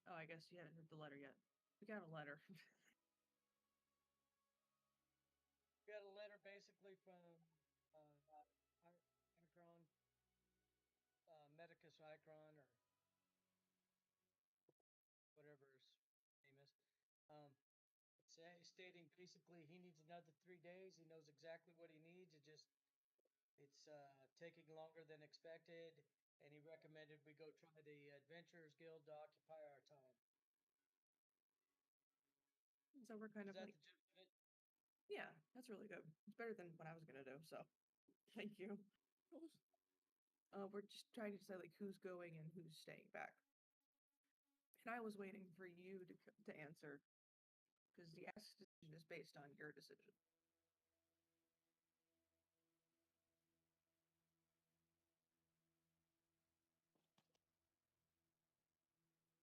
Oh, I guess you haven't heard the letter yet. We got a letter. We got a letter basically from Icron, Medicus Icron, or whatever his name is. Stating basically he needs another 3 days. He knows exactly what he needs. It's taking longer than expected, and he recommended we go try the Adventurers Guild to occupy our time. So we're kind Is of that like, the gist of it? yeah, that's really good. It's better than what I was gonna do. So, thank you. We're just trying to decide like who's going and who's staying back. And I was waiting for you to answer because the S decision is based on your decision.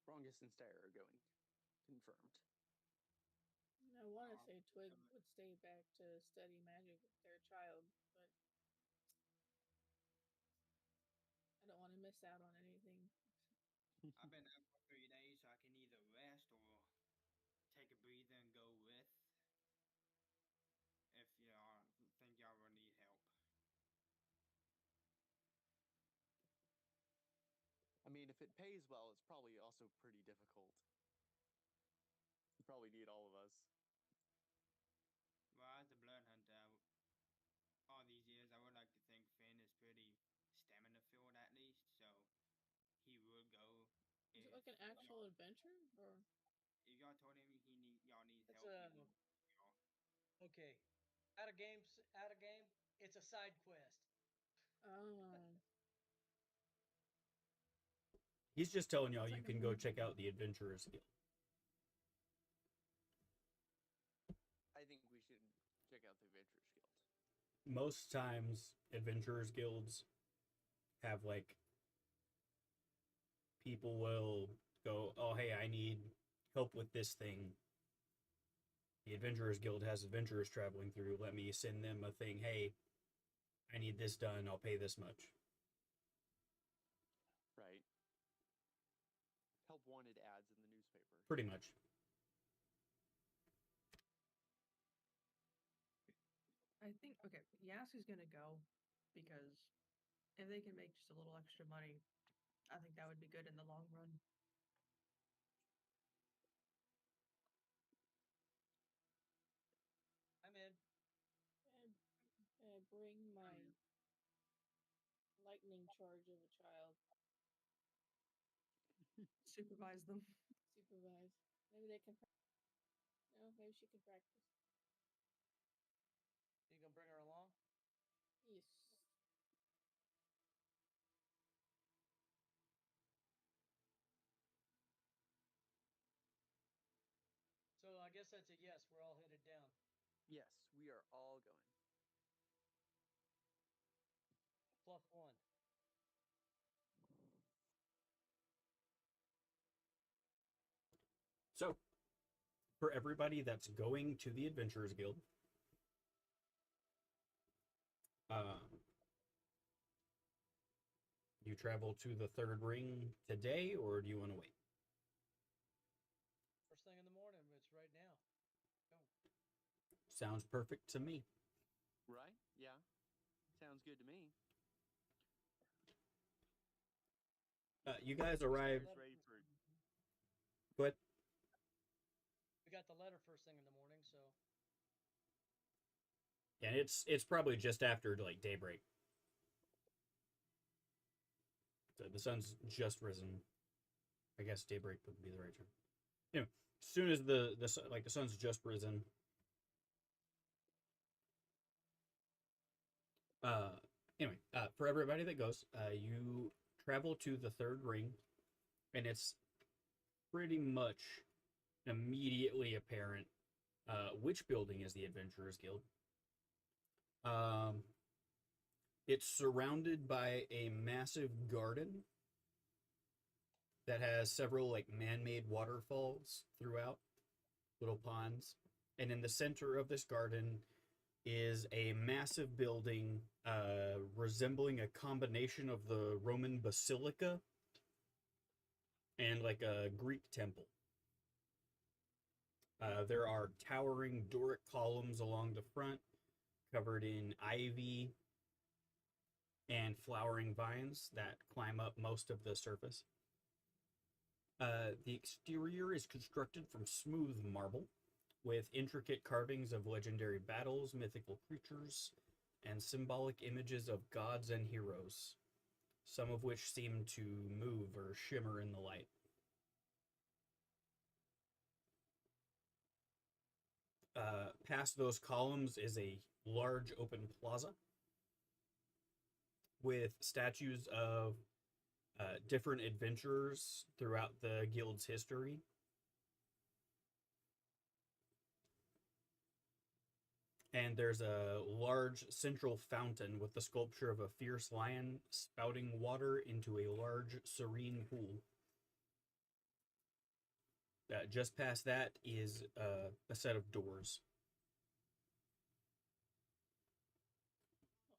Brongus and Stair are going. Confirmed. I want to say Twig would stay back to study magic with their child, but I don't want to miss out on anything. I've been out for 3 days, so I can either rest or take a breather and go with. If y'all think y'all will need help. I mean, if it pays well, it's probably also pretty difficult. You probably need all of us. Well, as a blood hunter, all these years, I would like to think Finn is pretty stamina filled at least, so he would go. Is it like an actual adventure, or If y'all told him y'all need It's help, he would, okay. Out of game. It's a side quest. oh, He's just telling y'all you can go check out the Adventurers Guild. I think we should check out the Adventurers Guild. Most times, Adventurers Guilds have like people will go, oh hey, I need help with this thing. The Adventurers Guild has adventurers traveling through. Let me send them a thing. Hey, I need this done. I'll pay this much. Right. Help wanted ads in the newspaper. Pretty much. I think okay, Yas is gonna go because if they can make just a little extra money, I think that would be good in the long run. I'm in. I bring my lightning charge of a child. Supervise them. Supervise. Maybe they can. No, maybe she can practice. You gonna bring her along? Yes. So I guess that's a yes. We're all headed down. Yes, we are all going. Fluff one. So, for everybody that's going to the Adventurers Guild, you travel to the third ring today, or do you want to wait? First thing in the morning. It's right now. Go. Sounds perfect to me. Right? Yeah. Sounds good to me. You guys arrive. Ready for... But We got the letter first thing in the morning, so yeah, it's probably just after like daybreak. So the sun's just risen. I guess daybreak would be the right term. Anyway, as soon as the sun's just risen, for everybody that goes, you travel to the third ring, and it's pretty much immediately apparent which building is the Adventurers Guild. It's surrounded by a massive garden that has several like man-made waterfalls throughout, little ponds, and in the center of this garden is a massive building resembling a combination of the Roman basilica and like a Greek temple. There are towering Doric columns along the front, covered in ivy and flowering vines that climb up most of the surface. The exterior is constructed from smooth marble, with intricate carvings of legendary battles, mythical creatures, and symbolic images of gods and heroes, some of which seem to move or shimmer in the light. Past those columns is a large open plaza with statues of different adventurers throughout the guild's history. And there's a large central fountain with the sculpture of a fierce lion spouting water into a large, serene pool. Just past that is a set of doors.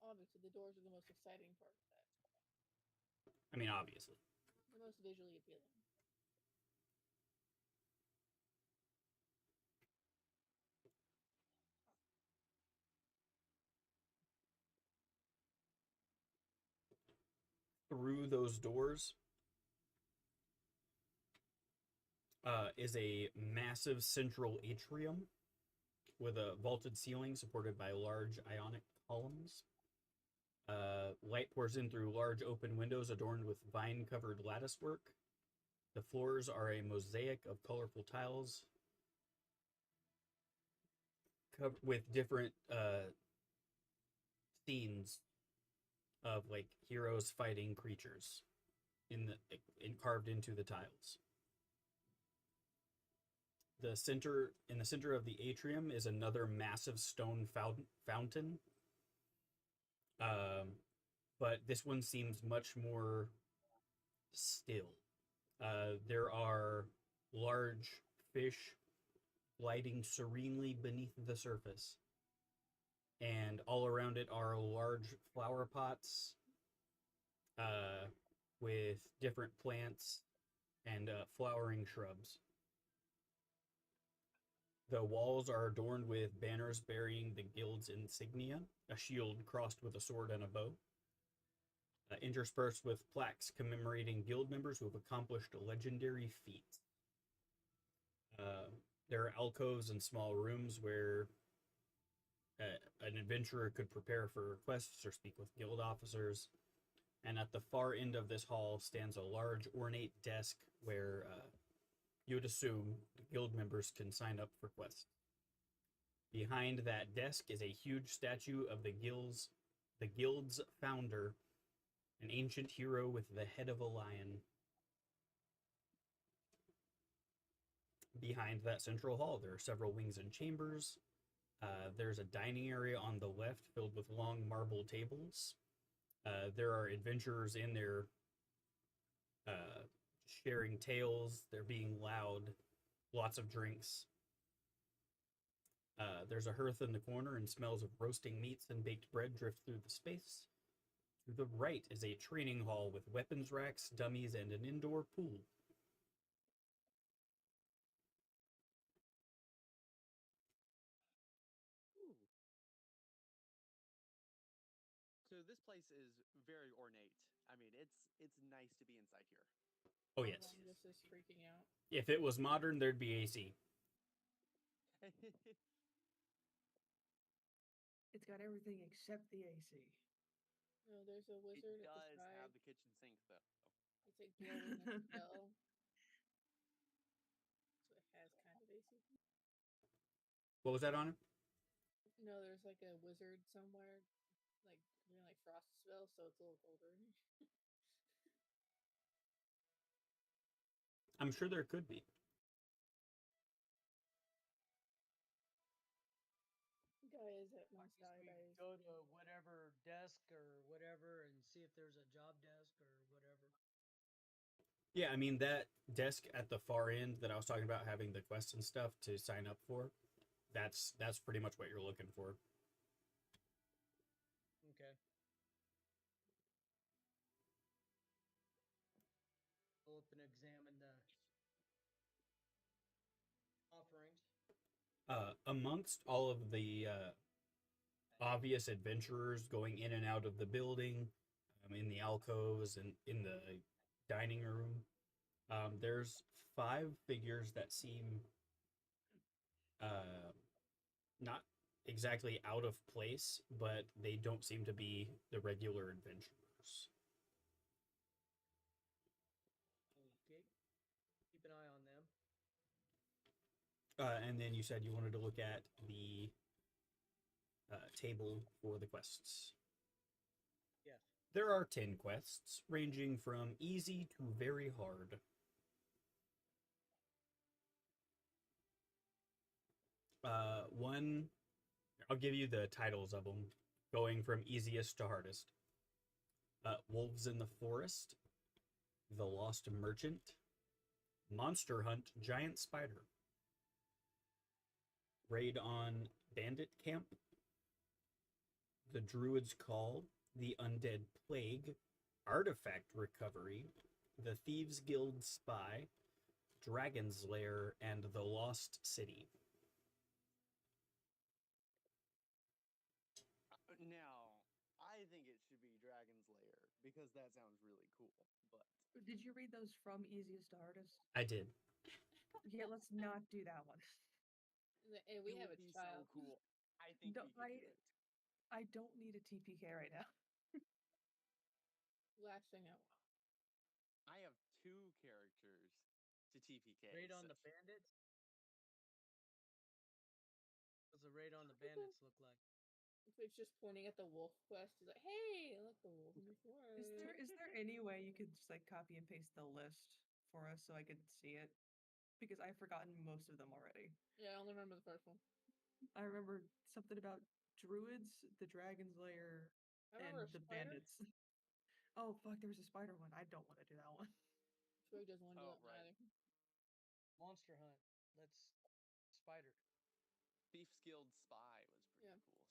Obviously, the doors are the most exciting part of that. I mean, obviously. The most visually appealing. Through those doors is a massive central atrium with a vaulted ceiling supported by large ionic columns. Light pours in through large open windows adorned with vine-covered latticework. The floors are a mosaic of colorful tiles with different scenes of like heroes fighting creatures carved into the tiles. In the center of the atrium is another massive stone fountain. But this one seems much more still. There are large fish gliding serenely beneath the surface. And all around it are large flower pots with different plants and flowering shrubs. The walls are adorned with banners bearing the guild's insignia, a shield crossed with a sword and a bow, interspersed with plaques commemorating guild members who have accomplished legendary feats. There are alcoves and small rooms where an adventurer could prepare for quests or speak with guild officers. And at the far end of this hall stands a large ornate desk where you would assume guild members can sign up for quests. Behind that desk is a huge statue of the guild's founder, an ancient hero with the head of a lion. Behind that central hall, there are several wings and chambers. There's a dining area on the left filled with long marble tables. There are adventurers in there sharing tales. They're being loud. Lots of drinks. There's a hearth in the corner, and smells of roasting meats and baked bread drift through the space. To the right is a training hall with weapons racks, dummies, and an indoor pool. Ooh. So this place is very ornate. I mean, it's nice to be inside here. Oh, yes. This is freaking out. If it was modern, there'd be AC. It's got everything except the AC. No, there's a It wizard at the does side. have the kitchen sink though. It's a glowing a spell. So it has kind of AC. What was that on it? No, there's like a wizard somewhere, like doing like frost spell, so it's a little colder. I'm sure there could be. Guy is at my I side. guess we go to whatever desk or whatever and see if there's a job desk or whatever. Yeah, I mean, that desk at the far end that I was talking about having the quests and stuff to sign up for, that's pretty much what you're looking for. and examine the offerings. Amongst all of the obvious adventurers going in and out of the building, in the alcoves and in the dining room, there's 5 figures that seem uh, not exactly out of place, but they don't seem to be the regular adventurers. Okay. Keep an eye on them. And then you said you wanted to look at the table for the quests. Yes. There are 10 quests, ranging from easy to very hard. One, I'll give you the titles of them, going from easiest to hardest. Wolves in the Forest, The Lost Merchant, Monster Hunt Giant Spider, Raid on Bandit Camp, The Druid's Call, The Undead Plague, Artifact Recovery, The Thieves Guild Spy, Dragon's Lair, and The Lost City. Now, I think it should be Dragon's Lair because that sounds really cool. But Did you read those from easiest to hardest? I did. Yeah, let's not do that one. And we it have would a be child. so cool. I think No, we could do it. I don't need a TPK right now. Last thing I want. I have 2 characters to TPK. Raid on the bandits. What's a raid on the bandits look like? If it's just pointing at the wolf quest, he's like, "Hey, look, the wolf in the forest." Is there any way you could just like copy and paste the list for us so I could see it? Because I've forgotten most of them already. Yeah, I only remember the first one. I remember something about druids, the dragon's lair, I and remember a the spider. bandits. Oh fuck, there was a spider one. I don't want to do that one. Swig doesn't want to do Oh, that right. either. Monster hunt. Let's spider. Thief's Guild Spy was pretty Yeah. cool sounding.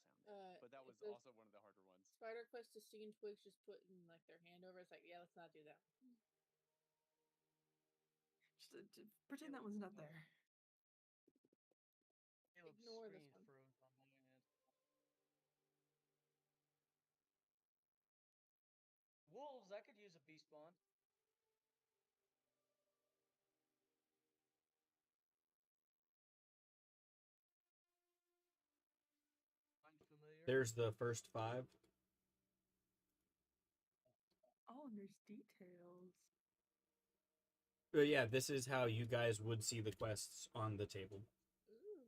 But that if was there's also one of the harder ones. Spider quest to see and Twigs just putting like their hand over. It's like, yeah, let's not do that. Just pretend that one's not there. Caleb's Ignore this screen one. froze on my end. Wolves, I could use a beast bond. I'm familiar. There's the first 5. Oh, and there's details. But yeah, this is how you guys would see the quests on the table. Ooh.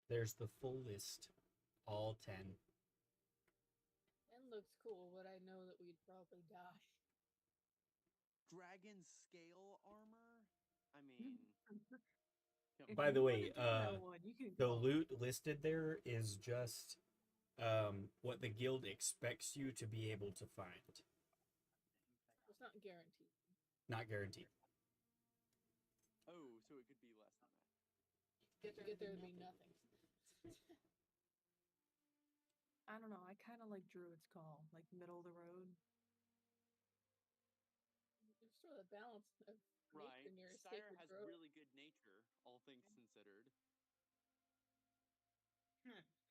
There's the full list, all 10. And looks cool, but I know that we'd probably die. Dragon scale armor? I mean, If By you the wanna way, do that one, you can the go. loot listed there is just what the guild expects you to be able to find. It's not guaranteed. Not guaranteed. oh, so it could be less than that. To get there would be nothing. I don't know. I kind of like Druid's Call, like middle of the road. There's sort of the balance of Right. nature near a Styre sacred has grove. really good nature, all things considered.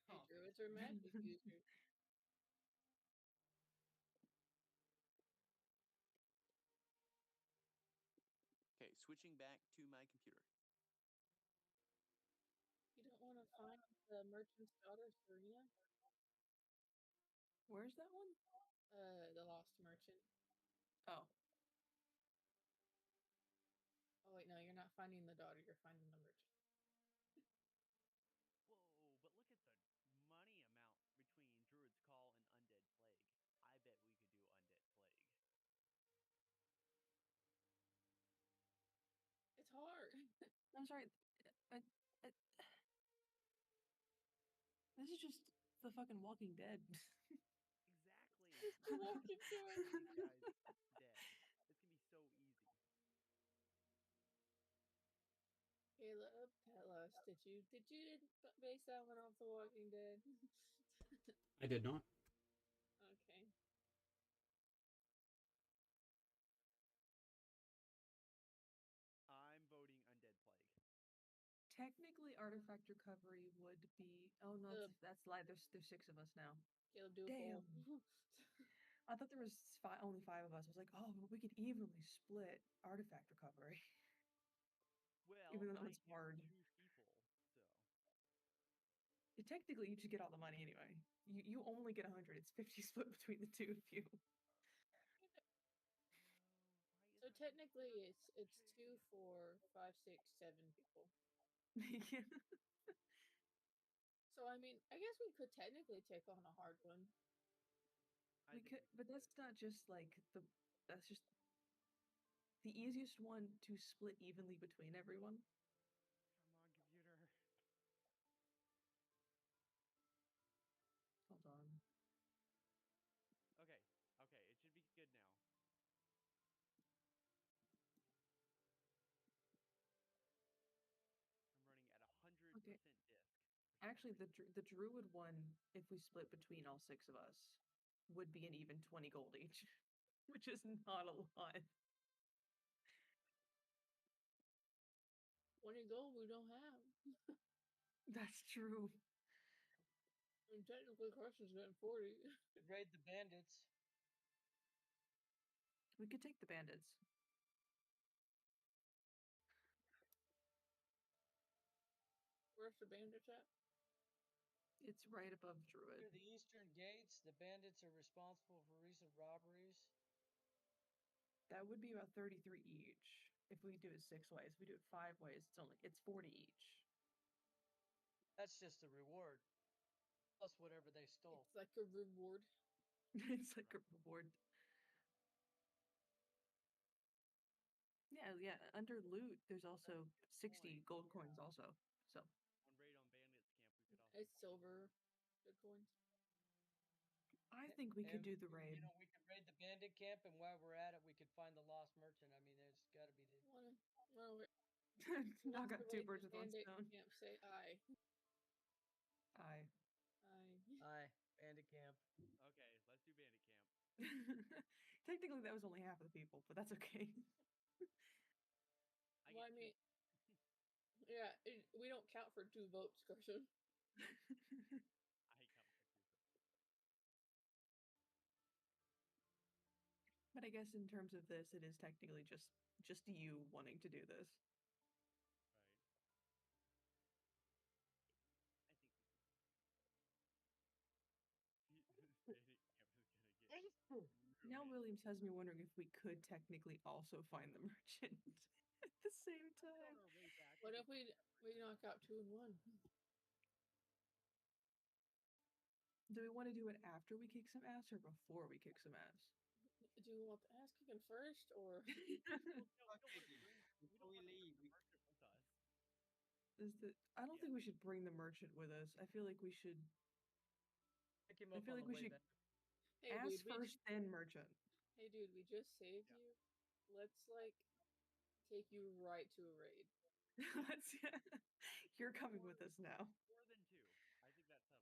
Hey, druids are magic users. Okay, switching back to my computer. You don't want to find the merchant's daughter, Serena? Where's that one? The lost merchant. Oh, Oh wait, no, you're not finding the daughter. You're finding the merchant. Whoa, but look at the money amount between Druid's Call and Undead Plague. I bet we could do Undead Plague. It's hard. I'm sorry. This is just the fucking Walking Dead. Exactly. Walking Dead. These guys dead. This can be so easy. Caleb, tell us Did you? Did you base that one off The Walking Dead? I did not. Okay. I'm voting Undead Plague. Technically, artifact recovery would be. Oh no, that's lie. There's 6 of us now. Caleb, do a Damn. poll. I thought there was only 5 of us. I was like, oh, but we could evenly split artifact recovery. Well, Even though I it's am hard. 2 people, so Technically, you should get all the money anyway. You only get 100. It's 50 split between the 2 of you. So technically, it's 2, 4, 5, 6, 7 people. Yeah. So I mean, I guess we could technically take on a hard one. We could, but that's not just like that's just the easiest one to split evenly between everyone. Come on, computer. Hold on. Okay, okay, it should be good now. I'm running at 100% Okay. disk. Actually, the druid one, if we split between all 6 of us, would be an even 20 gold each, which is not a lot. 20 gold we don't have. That's true. And technically, Carson's getting 40. Raid the bandits. We could take the bandits. Where's the bandits at? It's right above druid. Near the eastern gates, the bandits are responsible for recent robberies. That would be about 33 each. If we do it 6 ways, if we do it 5 ways, it's 40 each. That's just the reward. Plus whatever they stole. It's like a reward. It's like a reward. Yeah. Under loot, there's also 60 gold coins also. So On Raid on Bandits Camp, we could also. It's silver. Good coins. I think we could do the raid. You know, we could raid the bandit camp, and while we're at it, we could find the lost merchant. I mean, there's got to be the. Knock out 2 birds with 1 bandit stone. Camp, say aye. Aye. Aye, bandit camp. Okay, let's do Bandit Camp. Technically, that was only half of the people, but that's okay. Well, I mean, yeah, we don't count for 2 votes, Carson. I count for 2 votes. But I guess in terms of this, it is technically just you wanting to do this. Right. I think Bandit Camp is gonna get. Now Williams has me wondering if we could technically also find the merchant at the same time. What if we knock out 2 and 1? Do we want to do it after we kick some ass or before we kick some ass? Do you want the ass kicking first, or? Before we leave, I don't think we should bring the merchant with us. I feel like we should. Pick him I up feel on like the we way should back. Hey, ass dude, first, then merchant. Hey, dude, we just saved you. Let's take you right to a raid. You're coming with us now. More than 2. I think that settles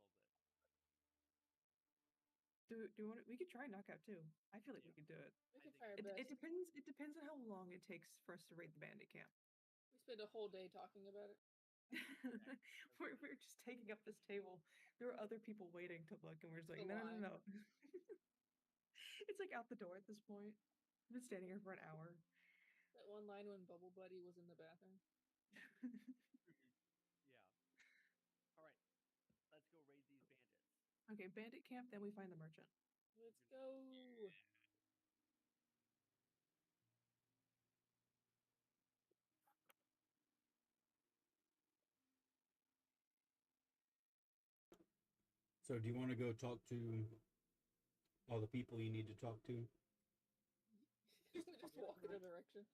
it. Do you want? We could try knockout too. I feel like we could do it. We can try our It best. depends. It depends on how long it takes for us to raid the bandit camp. We spent a whole day talking about it. we're just taking up this table. There are other people waiting to look, and we're just like, A no. lie. It's like out the door at this point. I've been standing here for an hour. That one line when Bubble Buddy was in the bathroom. Yeah. All right. Let's go raid these bandits. Okay, bandit camp, then we find the merchant. Let's go. So, do you want to go talk to all the people you need to talk to? Just walk in a direction.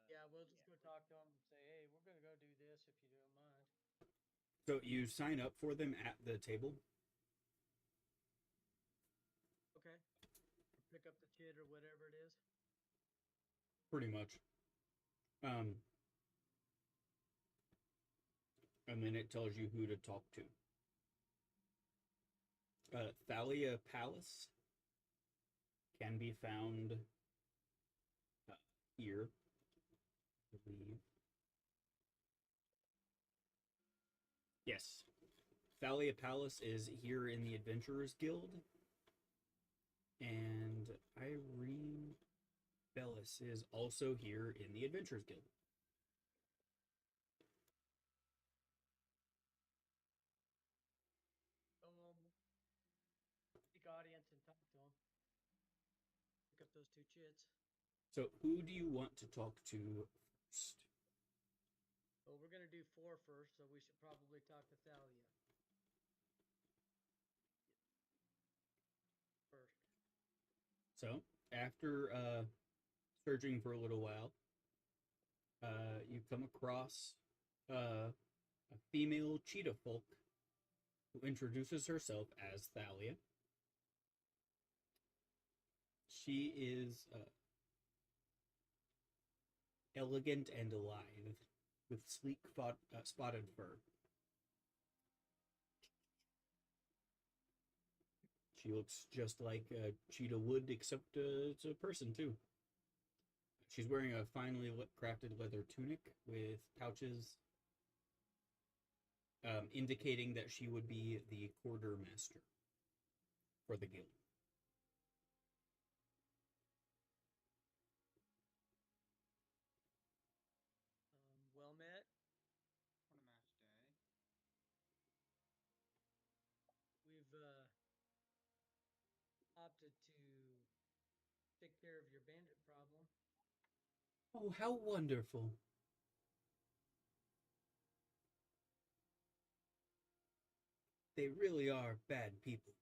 Yeah, we'll just go talk to them and say, hey, we're going to go do this if you don't mind. So, you sign up for them at the table? Okay. Pick up the kid or whatever it is. Pretty much. and then it tells you who to talk to. Thalia Palace can be found here, I believe. Yes, Thalia Palace is here in the Adventurers Guild, and Irene Bellis is also here in the Adventurers Guild. Seek audience and talk to them. Pick up those 2 chits. So, who do you want to talk to first? Well, we're gonna do 4 first, so we should probably talk to Thalia first. So, after searching for a little while, you come across a female cheetah folk who introduces herself as Thalia. She is elegant and lithe, with sleek spotted fur. She looks just like a cheetah would, except it's a person too. She's wearing a finely crafted leather tunic with pouches, indicating that she would be the quartermaster for the guild. Well met. We've opted to take care of your bandit problem. Oh, how wonderful. They really are bad people.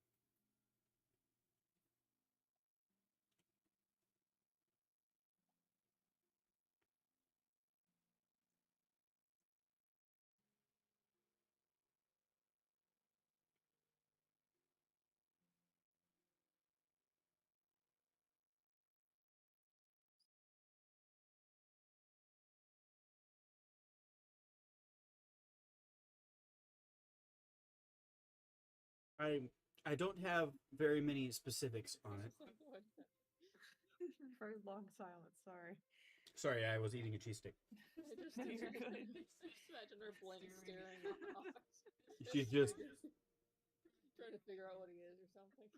I don't have very many specifics on it. Very long silence. Sorry. Sorry, I was eating a cheese stick. I just, No, you're good. just imagine her blank staring off. She's just trying to figure out what he is or something.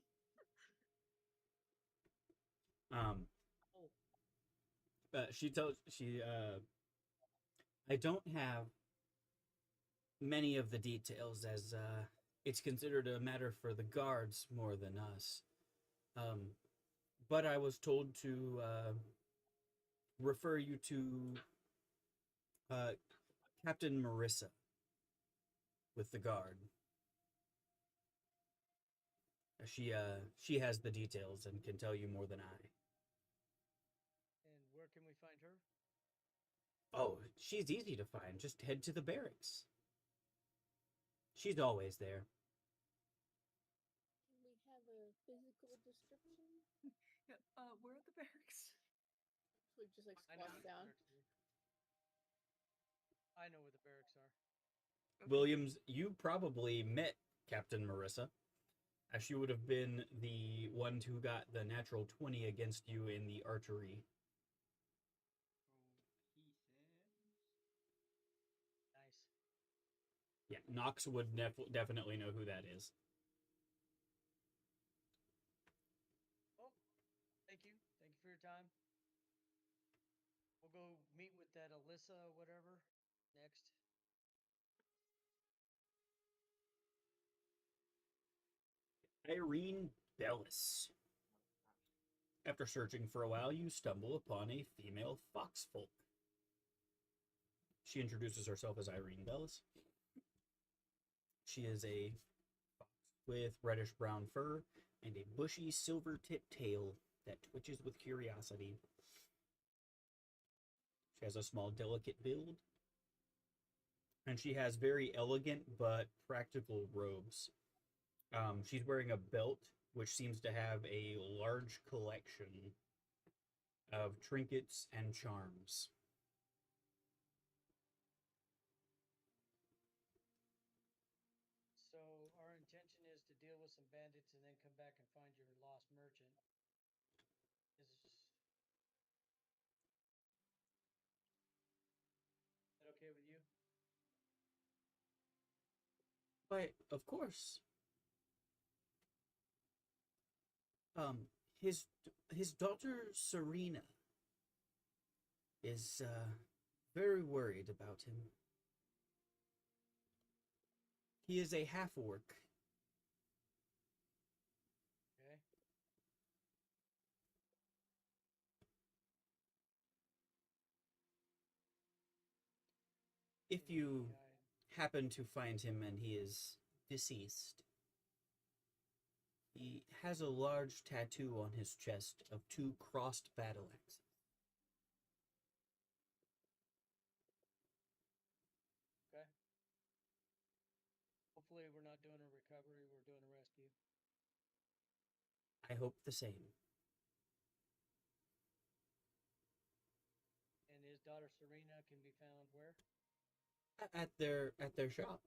I don't have many of the details, as it's considered a matter for the guards more than us. But I was told to refer you to Captain Marissa with the guard. She has the details and can tell you more than I. And where can we find her? Oh, she's easy to find. Just head to the barracks. She's always there. Do we have a physical description? Yeah, we're at the barracks. So we just like I know squat where the down. barracks are. I know where the barracks are. Okay. Williams, you probably met Captain Marissa, as she would have been the one who got the natural 20 against you in the archery. Nice. Yeah, Knox would definitely know who that is. Well, thank you. Thank you for your time. We'll go meet with that Alyssa or whatever next. Irene Bellis. After searching for a while, you stumble upon a female foxfolk. She introduces herself as Irene Bellis. She is a fox with reddish-brown fur and a bushy silver-tipped tail that twitches with curiosity. She has a small, delicate build, and she has very elegant but practical robes. She's wearing a belt, which seems to have a large collection of trinkets and charms. intention is to deal with some bandits and then come back and find your lost merchant. Is that okay with you? Why, of course. Um, his his daughter Serena is very worried about him. He is a half orc. Okay. If you Guide. happen to find him and he is deceased, he has a large tattoo on his chest of two crossed battle axes. Okay. Hopefully, we're not doing a recovery. We're doing a rescue. I hope the same. And his daughter Serena can be found where? At their shop.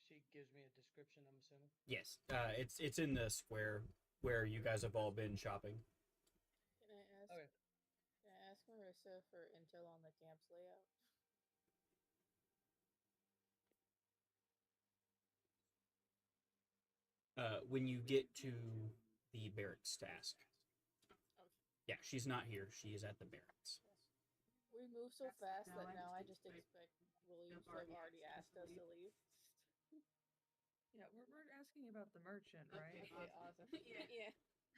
She gives me a description, I'm assuming. Yes, it's in the square where you guys have all been shopping. Can I ask? Okay. Can I ask Marissa for intel on the camp's layout? When you get to the barracks task. Okay. Yeah, she's not here. She is at the barracks. Yes. We move so fast that now I just expect Williams to have already asked us to leave. Yeah, we're asking about the merchant, right? Okay, awesome. Yeah.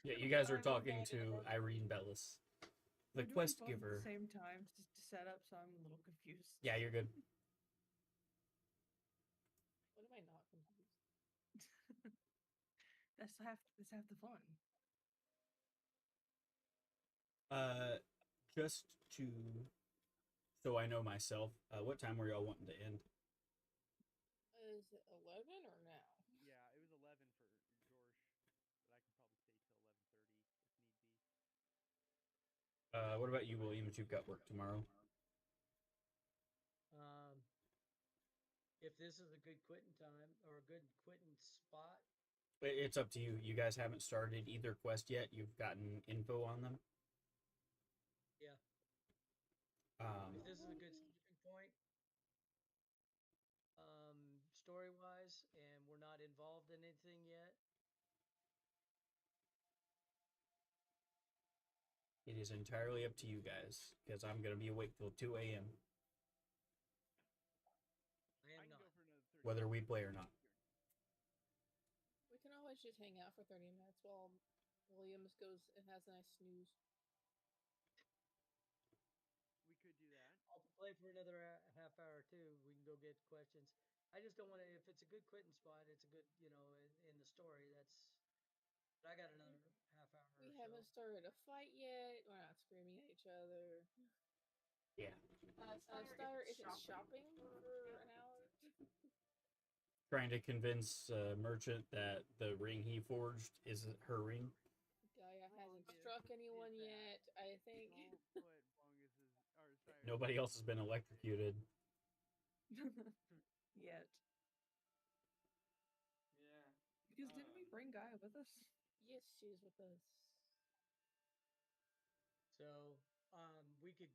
Yeah, you guys are talking to Irene Bellis, the We're doing quest both at giver. the same time to set up, so I'm a little confused. Yeah, you're good. What am I not confused? That's half the fun. Just to so I know myself. What time were y'all wanting to end? Is it 11 or now? Yeah, it was 11 for George, but I can probably stay till 11:30 if need be. What about you, Williams? You've got work tomorrow. If this is a good quitting time or a good quitting spot, It's up to you. You guys haven't started either quest yet. You've gotten info on them. yeah. Um, If this is a good stopping point, story wise, and we're not involved in anything yet, it is entirely up to you guys because I'm gonna be awake till 2 a.m. I I am can not. go for another 30 whether we minutes. play or not. We can always just hang out for 30 minutes while Williams goes and has a nice snooze. We could do that. I'll play for another half hour too. We can go get questions. I just don't want to. If it's a good quitting spot, it's a good, in the story. But I got another half hour. We or haven't so. started a fight yet. We're not screaming at each other. Yeah. Star, if it's shopping for an hour. Trying to convince a merchant that the ring he forged is her ring. Gaia hasn't Well, struck is anyone that yet, I think. Don't put Bongus's or sorry. Nobody else has been electrocuted. Yet. Yeah. Because didn't we bring Gaia with us? Yes, she's with us. So we could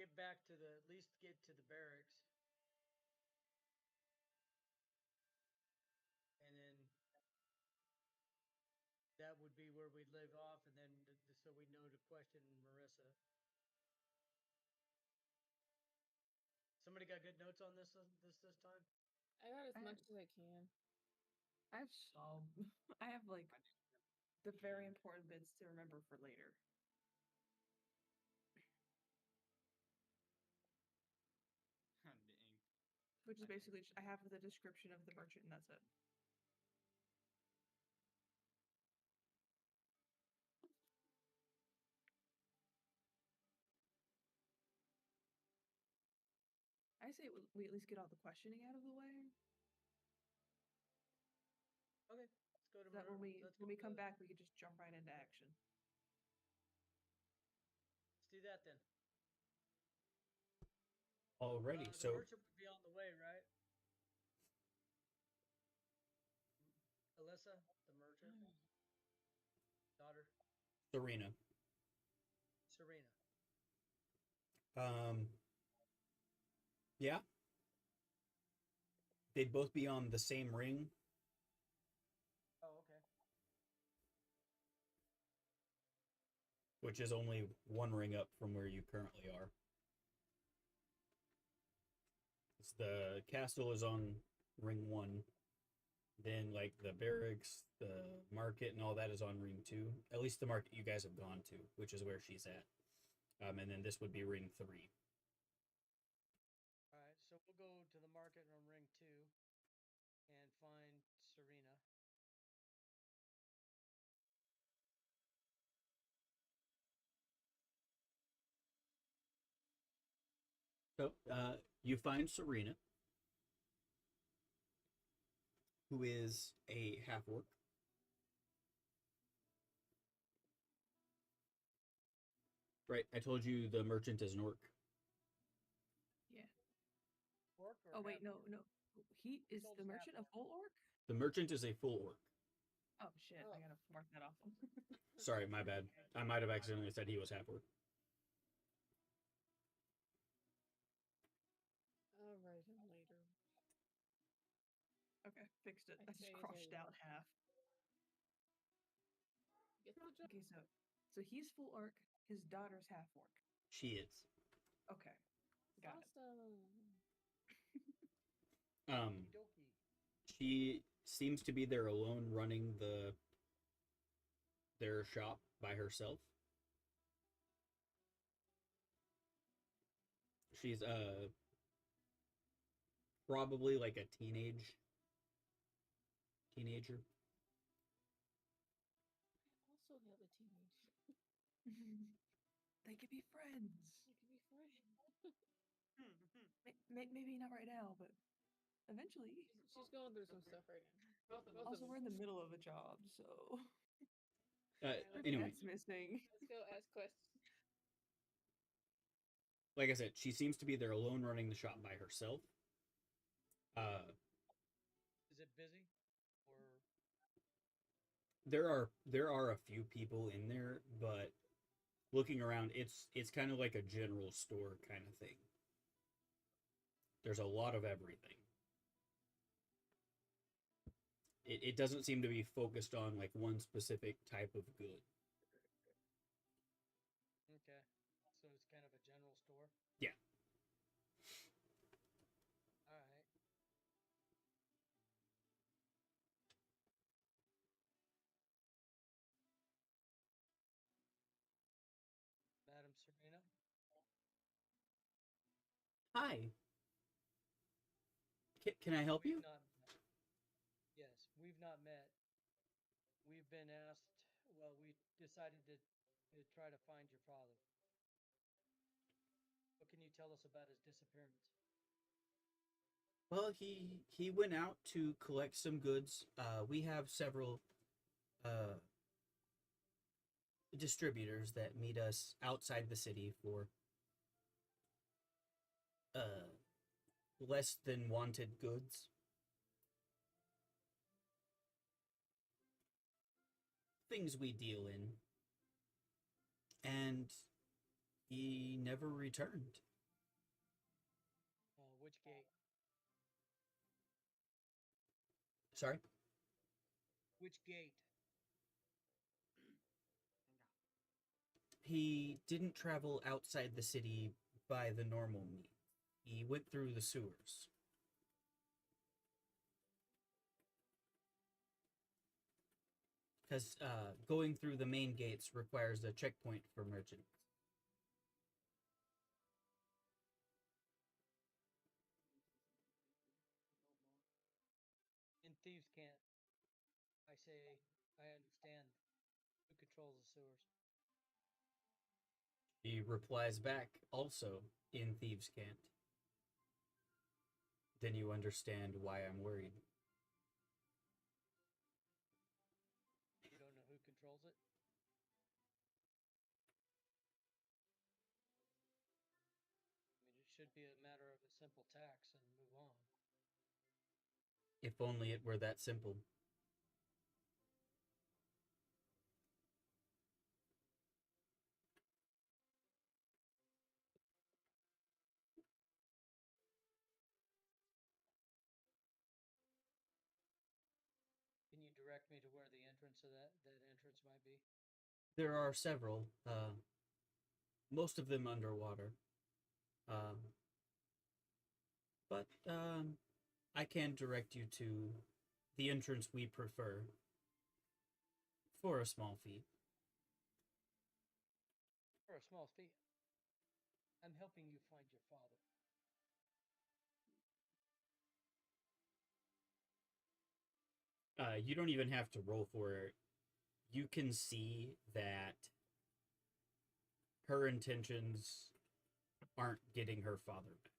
get back to at least get to the barracks, and then that would be where we'd live off, and then so we know to question Marissa. Somebody got good notes on this time? I got as I much have- as I can. I have some. I have like the very important bits to remember for later. Dang. Which is basically just, I have the description of the merchant and that's it. I say we at least get all the questioning out of the way. Okay, let's go to So that when we come back, we could just jump right into action. Let's do that then. Already, The so merchant would be on the way, right? Vanessa, the merchant, daughter, Serena. Serena. Yeah. They'd both be on the same ring. Oh, okay. Which is only one ring up from where you currently are. The castle is on ring 1. Then, like, the barracks, the market, and all that is on ring 2. At least the market you guys have gone to, which is where she's at. And then this would be ring 3. All right, so we'll go to the market on ring 2 and find Serena. So, you find Serena, who is a half orc. Right, I told you the merchant is an orc. Yeah. Orc or Oh wait, half no, orc? no. He is Sold the as half merchant a orc. full orc? The merchant is a full orc. Oh shit! I Oh. gotta mark that off. Sorry, my bad. I might have accidentally said he was half orc. I'll write him later. Okay, fixed it. I I just say crossed they out half. Get the job. Okay, so he's full orc. His daughter's half orc. She is. Okay, got it. Awesome. Doki. She seems to be there alone, running their shop by herself. She's probably like a teenager. Also have a teenage. They could be friends. We could be friends. Maybe not right now, but eventually. She's going through some stuff right now. Both of Also, them. we're in the middle of a job, so Anyway, that's missing. Let's go ask questions. like I said, she seems to be there alone, running the shop by herself. Is it busy? Or There are a few people in there, but looking around, it's kind of like a general store kind of thing. There's a lot of everything. It doesn't seem to be focused on like one specific type of good. okay. So it's kind of a general store? Yeah. Alright. Madam Serena? Hi. Can I help you? We've not met. Yes, we've not met. We've been asked, well, we decided to try to find your father. What can you tell us about his disappearance? Well, he went out to collect some goods. We have several distributors that meet us outside the city for less than wanted goods. Things we deal in. And he never returned. Which gate? Sorry? Which gate? He didn't travel outside the city by the normal means. He went through the sewers. Because going through the main gates requires a checkpoint for merchants. In Thieves' Camp. I say, I understand. Who controls the sewers? He replies back, also in Thieves' Cant. Then you understand why I'm worried. You don't know who controls it? I mean, it should be a matter of a simple tax and move on. If only it were that simple. me to where the entrance of that entrance might be? There are several, most of them underwater. But I can direct you to the entrance we prefer for a small fee. For a small fee. I'm helping you find your father. You don't even have to roll for it. You can see that her intentions aren't getting her father back.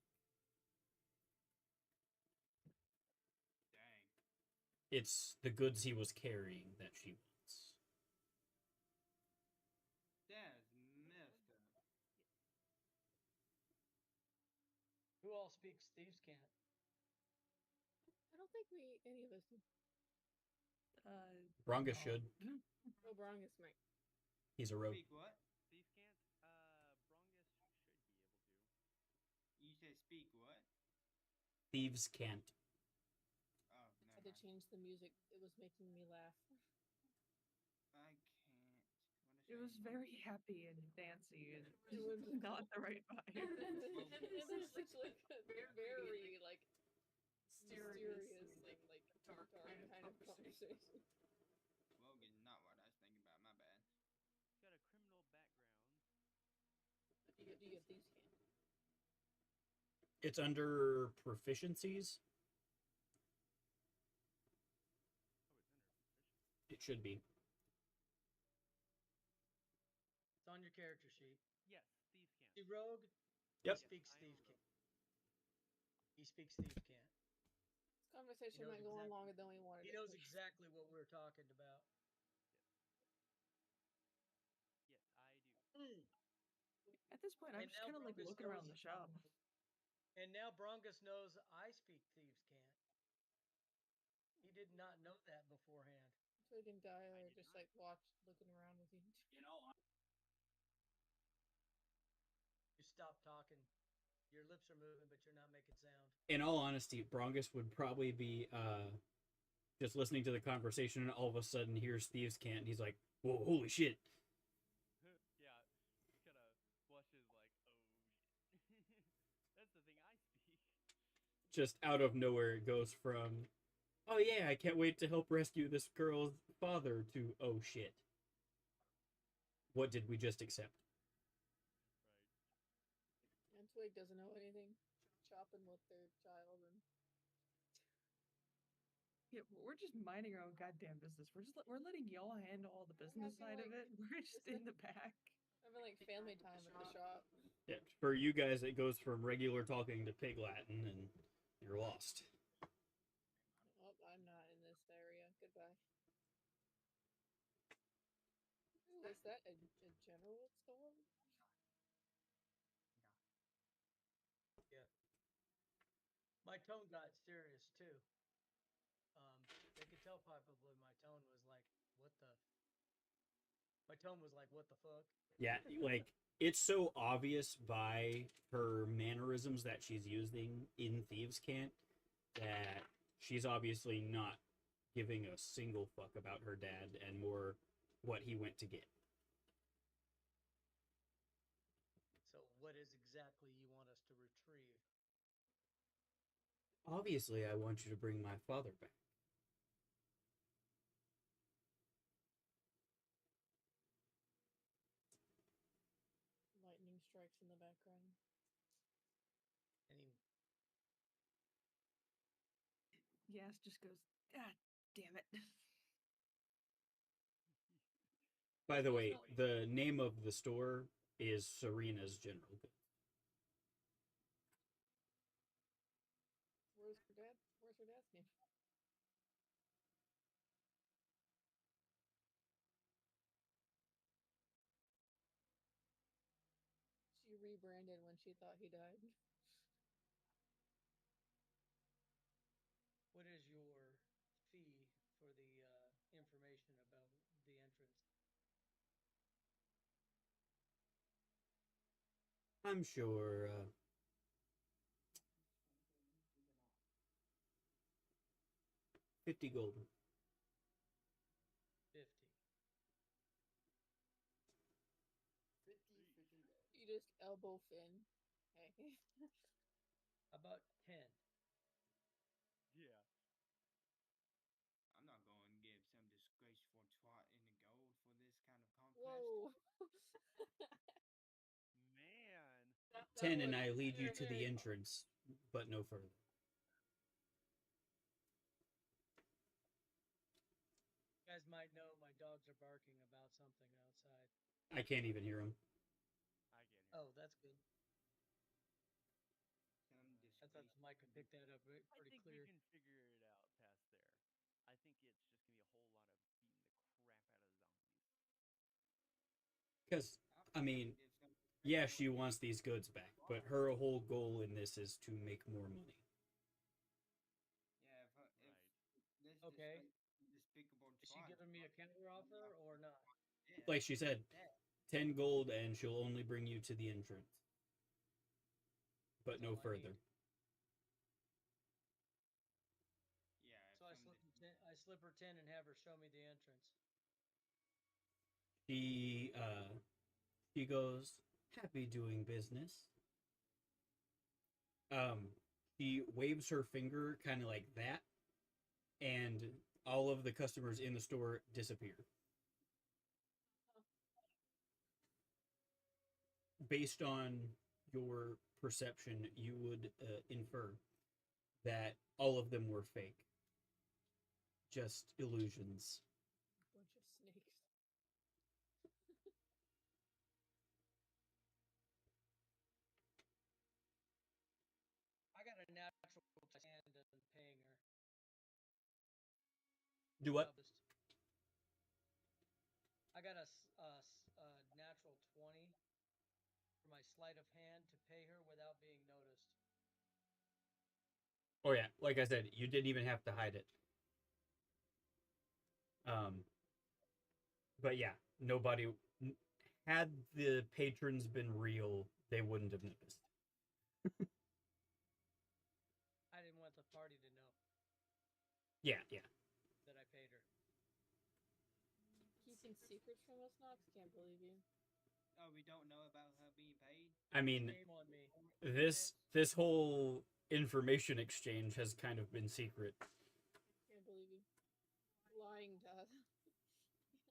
Dang. It's the goods he was carrying that she wants. That's messed up. Who all speaks thieves' cant? I don't think any of us do. Bronga oh. should. Oh, Brongus might. He's a rogue. Speak what? Thieves can't. Brongus should be able to. You said speak what? Thieves can't. Oh, I never had to mind. change the music. It was making me laugh. I can't. It was very happy and dancey and It was not the right vibe. it was such like a very like mysterious and like dark kind of conversation. Logan, not what I was thinking about. My bad. He's got a criminal background. Do you get these cans? It's under proficiencies. Oh, it's under proficiency. It should be. It's on your character sheet. Yes, thieves can't. See rogue? Yep. He speaks I am thieves' a cant. rogue. He speaks thieves' cant. This conversation knows might go on exactly- longer than we wanted. He it knows to. exactly what we're talking about. Yes, I do. At this point, I'm And just now kind of like Brongus looking around knows- the shop. And now Brongus knows I speak thieves' cant. He did not know that beforehand. Twig and Gaia I are did just not. like looking around with you. You stop talking. Your lips are moving, but you're not making sound. In all honesty, Brongus would probably be just listening to the conversation, and all of a sudden hears Thieves' Cant, and he's like, "Whoa, holy shit!" Yeah, he kind of blushes like, oh shit. That's the thing I speak. Just out of nowhere, it goes from, "Oh yeah, I can't wait to help rescue this girl's father," to, "Oh shit, what did we just accept?" Right. And Twig doesn't know anything. Chopping with their child and Yeah, we're just minding our own goddamn business. We're letting y'all handle all the business having, side of like, it. We're just in the back. having like family time at the shop. Yeah, for you guys, it goes from regular talking to pig Latin, and you're lost. Oh, I'm not in this area. Goodbye. Ooh, is that a general store? Yeah. My tone got serious too. They could tell probably my tone was like, what the? My tone was like, what the fuck? Yeah, like, it's so obvious by her mannerisms that she's using in Thieves' Cant that she's obviously not giving a single fuck about her dad and more what he went to get. So what is exactly you want us to retrieve? Obviously, I want you to bring my father back. Lightning strikes in the background. And he Yas just goes, ah, damn it. By the way, the name of the store is Serena's General Goods. Where's her dad? Where's her dad's name? She rebranded when she thought he died. What is your fee for the information about the entrance? I'm sure 50 gold. elbow Finn. Hey. About 10. Yeah. I'm not going to give some disgraceful twat in the gold for this kind of conquest. Whoa. Man. That 10 and was I lead you very, to the very- entrance, but no further. You guys might know my dogs are barking about something outside. I can't even hear him. I get here. Oh, that's good. Some I thought the mic could pick that up I pretty think clear. we can figure it out past there. I think it's just gonna be a whole lot of beating the crap out of the zombies. Because, I mean, yeah, she wants these goods back, but her whole goal in this is to make more money. Yeah, if Right. this Okay. despicable Is she twat giving me a counter offer or not? dead, Like she said, dead. 10 gold and she'll only bring you to the entrance, but That's no all I further. need. Yeah, if So I some slip her 10 and have her show me the entrance. She goes, happy doing business. She waves her finger kind of like that, and all of the customers in the store disappear. Based on your perception, you would infer that all of them were fake, just illusions. bunch of snakes. I got a natural hand in paying her. Do what? Noticed. I got a natural 20 for my sleight of hand to pay her without being noticed. Oh yeah, like I said, you didn't even have to hide it. Um, but yeah, nobody had the patrons been real, they wouldn't have noticed. I didn't want the party to know Yeah, yeah. that I paid her. Keeping secrets from us, Knox? Can't believe you. Oh, we don't know about her being paid. I mean, Shame on me. this whole information exchange has kind of been secret. Can't believe you. Lying to us.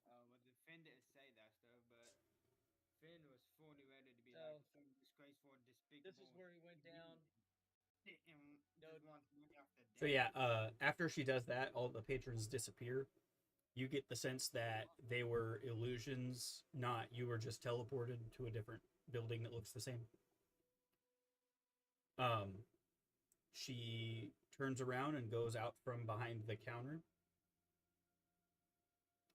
Well, the Finn didn't say that stuff, but Finn was fully ready to be So, like some disgraceful, despicable. This is where he went down. And just wants money off the So dead. yeah, after she does that, all the patrons disappear. You get the sense that they were illusions, not you were just teleported to a different building that looks the same. She turns around and goes out from behind the counter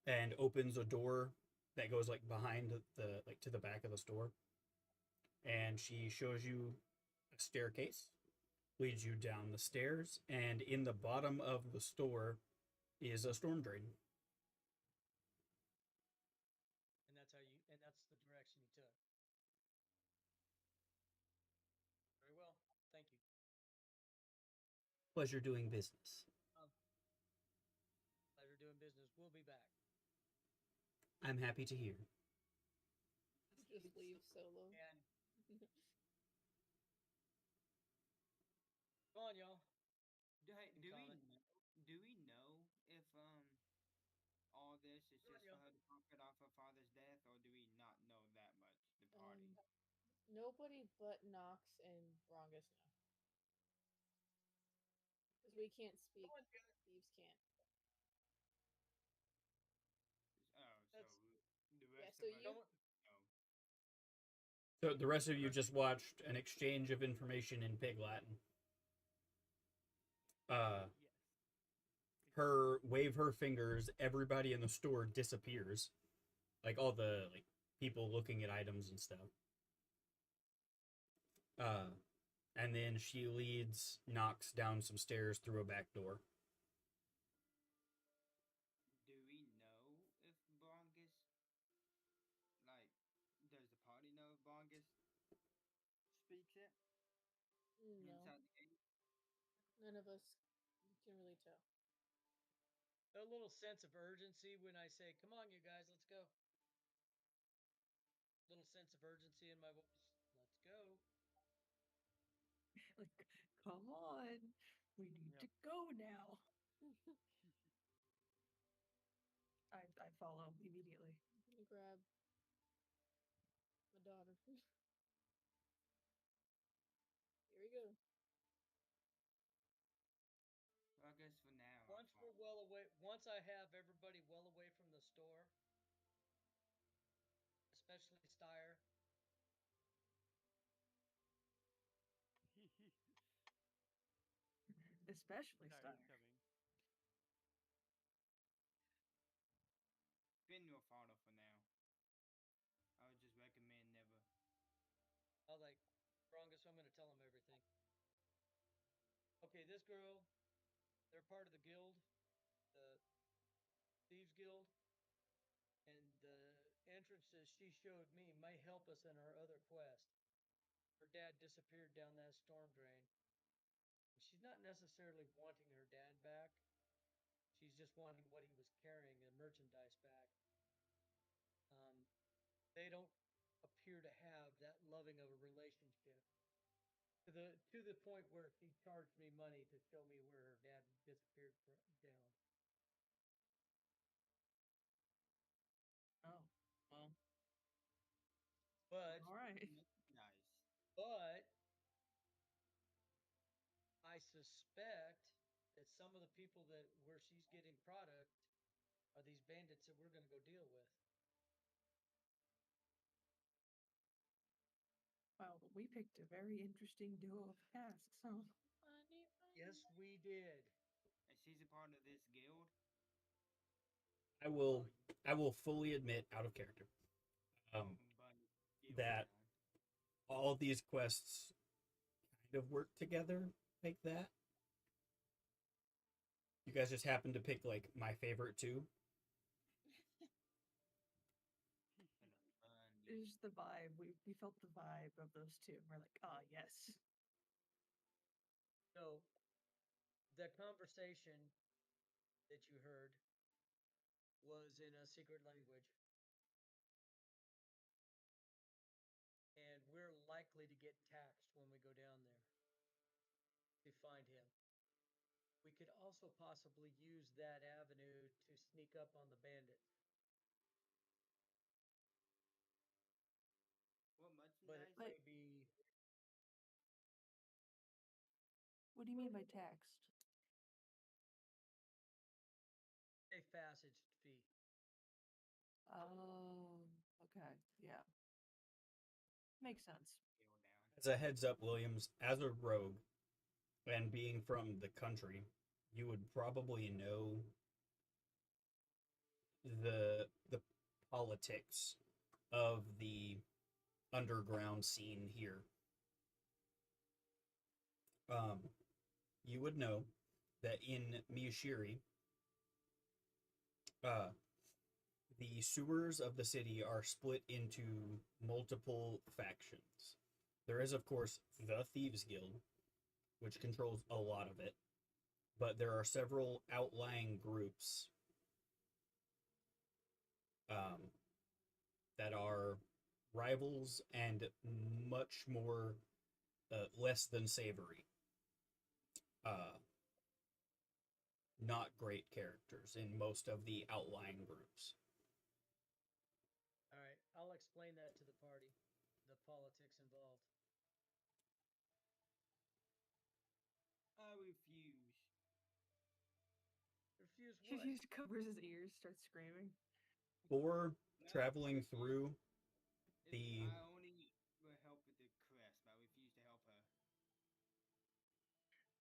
and opens a door that goes like behind the like to the back of the store. And she shows you a staircase, leads you down the stairs, and in the bottom of the store is a storm drain. And that's the direction you took. Very well. Thank you. Pleasure doing business. Pleasure doing business. We'll be back. I'm happy to hear. Just leave solo. And come on, y'all. Hey, In do we common. know? Do we know if all this is just for her to profit off her father's death, or do we not know that much? The party. Nobody but Knox and Brongus know. Because we can't speak. Thieves can't. Oh, so That's- the Yeah, rest so of us you. know. So the rest of you just watched an exchange of information in Pig Latin. Yes. Her wave her fingers, everybody in the store disappears. Like all the like people looking at items and stuff. And then she leads Knox down some stairs through a back door. Do we know if Brongus, like, does the party know if Brongus speaks it No. inside the game? None of us can really tell. A little sense of urgency when I say, "Come on, you guys, let's go." Little sense of urgency in my voice. Let's go. Like, come on, we need Yep. to go now. I follow immediately. I'm gonna grab my daughter. Here we go. Well, I guess for now. Once we're well away, once I have everybody well away from the store, especially Steyer, Especially Tired Steyer. coming. Been your father for now. I would just recommend never. I'll like, Brongus, I'm gonna tell him everything. Okay, this girl, they're part of the guild, the Thieves Guild, and the entrances she showed me may help us in our other quest. Her dad disappeared down that storm drain. And she's not necessarily wanting her dad back. She's just wanting what he was carrying, the merchandise back. They don't appear to have that loving of a relationship. To the point where she charged me money to show me where her dad disappeared down. Oh, well, But all right. Nice. but I suspect that some of the people that where she's getting product are these bandits that we're going to go deal with. Well, we picked a very interesting duo of tasks, huh? Funny, Yes, funny. we did. And she's a part of this guild. I will fully admit out of character But guild that now. all of these quests kind of work together like that. You guys just happen to pick like my favorite two. It's just the vibe. We felt the vibe of those two. We're like, ah, yes. So the conversation that you heard was in a secret language. And we're likely to get taxed when we go down there to find him. We could also possibly use that avenue to sneak up on the bandits. What But it merchandise? may be What do you mean by taxed? a passage fee. Oh, okay. Yeah. Makes sense. Guild down. As a heads up, Williams, as a rogue and being from the country, you would probably know the politics of the underground scene here. Um, you would know that in Miyashiri, uh, the sewers of the city are split into multiple factions. There is, of course, the Thieves Guild, which controls a lot of it, but there are several outlying groups um, that are rivals and much more less than savory. Uh, not great characters in most of the outlying groups. All right, I'll explain that to the party, the politics involved. I refuse. Refuse He what? just covers his ears, starts screaming. For No, traveling refuse. through the I only will help with the quest, but I refuse to help her.